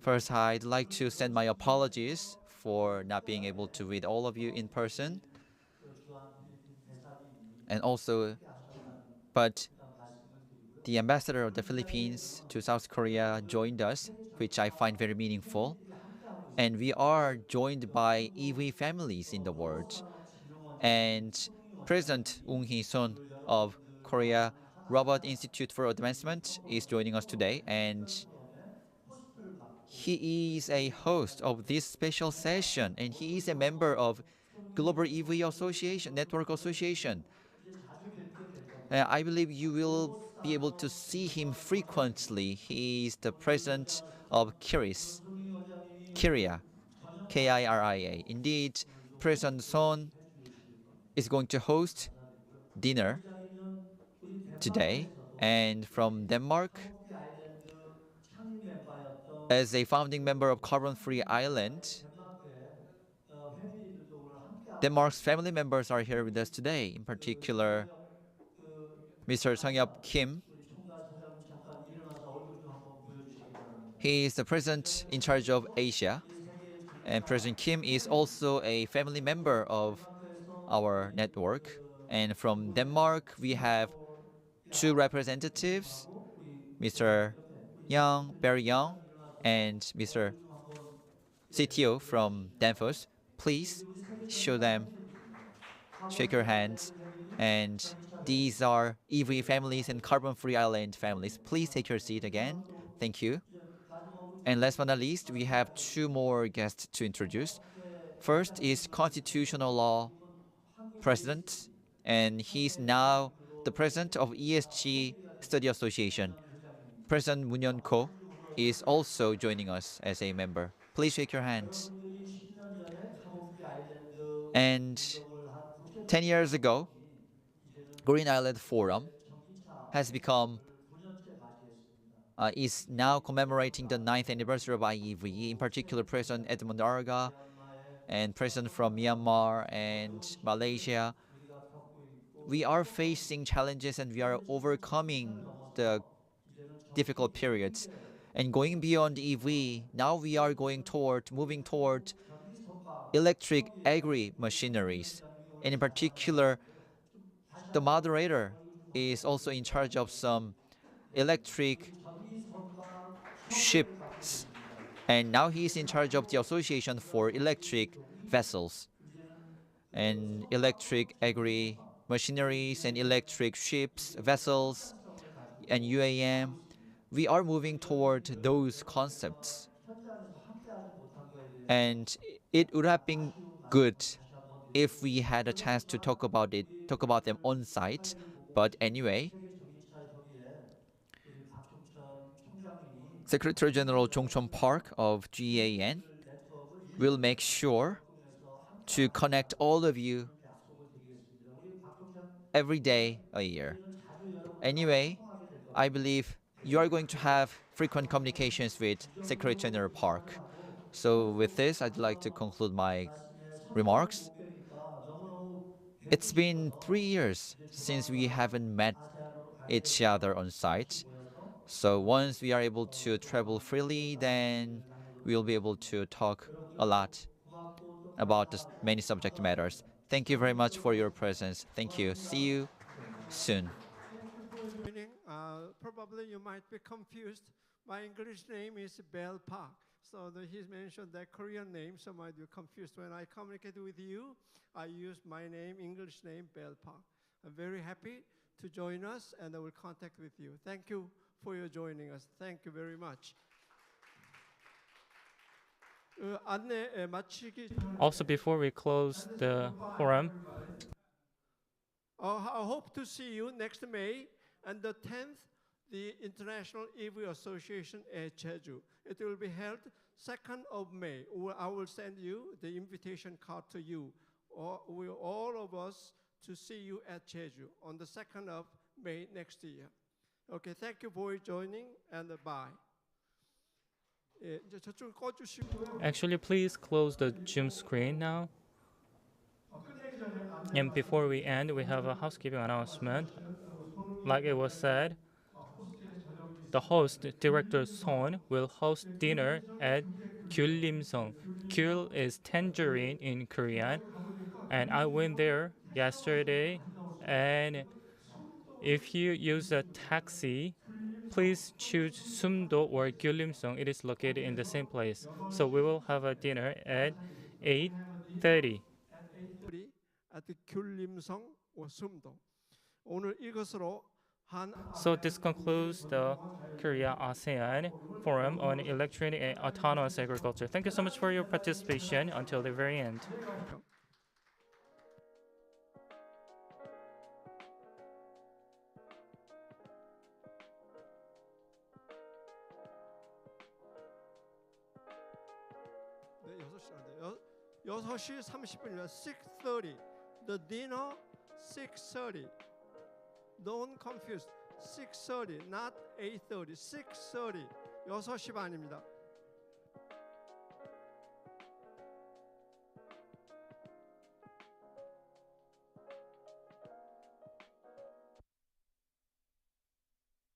First, I'd like to send my apologies for not being able to meet all of you in person. And also, but the ambassador of the Philippines to South Korea joined us, which I find very meaningful. And we are joined by EV families in the world. And President Ung Hee-sun of Korea Robot Institute for Advancement is joining us today. And he is a host of this special session, and he is a member of Global EV Association, Network Association. I believe you will be able to see him frequently. He is the president of KIRIA, KIRIA. Indeed, President Son is going to host dinner today, and from Denmark, as a founding member of Carbon Free Island, Denmark's family members are here with us today, in particular, Mr. Sang-Yup Kim. He is the president in charge of Asia, and President Kim is also a family member of our network. And from Denmark, we have two representatives, Mr. Young, Barry Young, and Mr. CTO from Danfoss. Please show them, shake your hands. And these are EV families and Carbon Free Island families. Please take your seat again. Thank you. And last but not least, we have two more guests to introduce. First is Constitutional Law President, and he's now the president of ESG Study Association. President Moon Ko is also joining us as a member. Please shake your hands. And 10 years ago, Green Island Forum has become is now commemorating the 9th anniversary of IEVE. In particular, President Edmund Arga and President from Myanmar and Malaysia. We are facing challenges and we are overcoming the difficult periods. And going beyond EV, now we are moving toward electric agri machineries. And in particular, the moderator is also in charge of some electric ships. And now he's in charge of the Association for Electric Vessels and electric agri machineries and electric ships, vessels, and UAM. We are moving toward those concepts. And it would have been good if we had a chance to talk about them on site. But anyway, Secretary General Chongchon Park of GEAN will make sure to connect all of you every day a year. Anyway, I believe you are going to have frequent communications with Secretary General Park. So with this, I'd like to conclude my remarks. It's been 3 years since we haven't met each other on site. So once we are able to travel freely, then we'll be able to talk a lot about the many subject matters. Thank you very much for your presence. Thank you. See you soon. Joining, probably you might be confused. My English name is Bldg. So he's mentioned that Korean name, so might be confused. When I communicate with you, I use my name, English name, Bldg. I'm very happy to join us, and I will contact with you. Thank you for your joining us. Thank you very much. Also, before we close the forum, I hope to see you next May, and the 10th, the International EVE Association at Jeju. It will be held 2nd of May. I will send you the invitation card to you, all of us, to see you at Jeju on the 2nd of May next year. Okay, thank you for joining, and bye. actually, please close the Zoom screen now. And before we end, we have a housekeeping announcement. Like it was said, the host, Director Son, will host dinner at Gyullimseong. Gyul is tangerine in Korean, and I went there yesterday. And if you use a taxi, please choose Sumdo or Gyullimseong. It is located in the same place. So we will have a dinner at 8:30. At the Gyullimseong or Sumdo. 오늘 이것으로 So this concludes the Korea ASEAN Forum on Electronic and Autonomous Agriculture. Thank you so much for your participation until the very end. 네, 6시 30분이면 6:30. The dinner 6:30. Don't confuse. 6:30, not 8:30. 6:30. 6시 반입니다.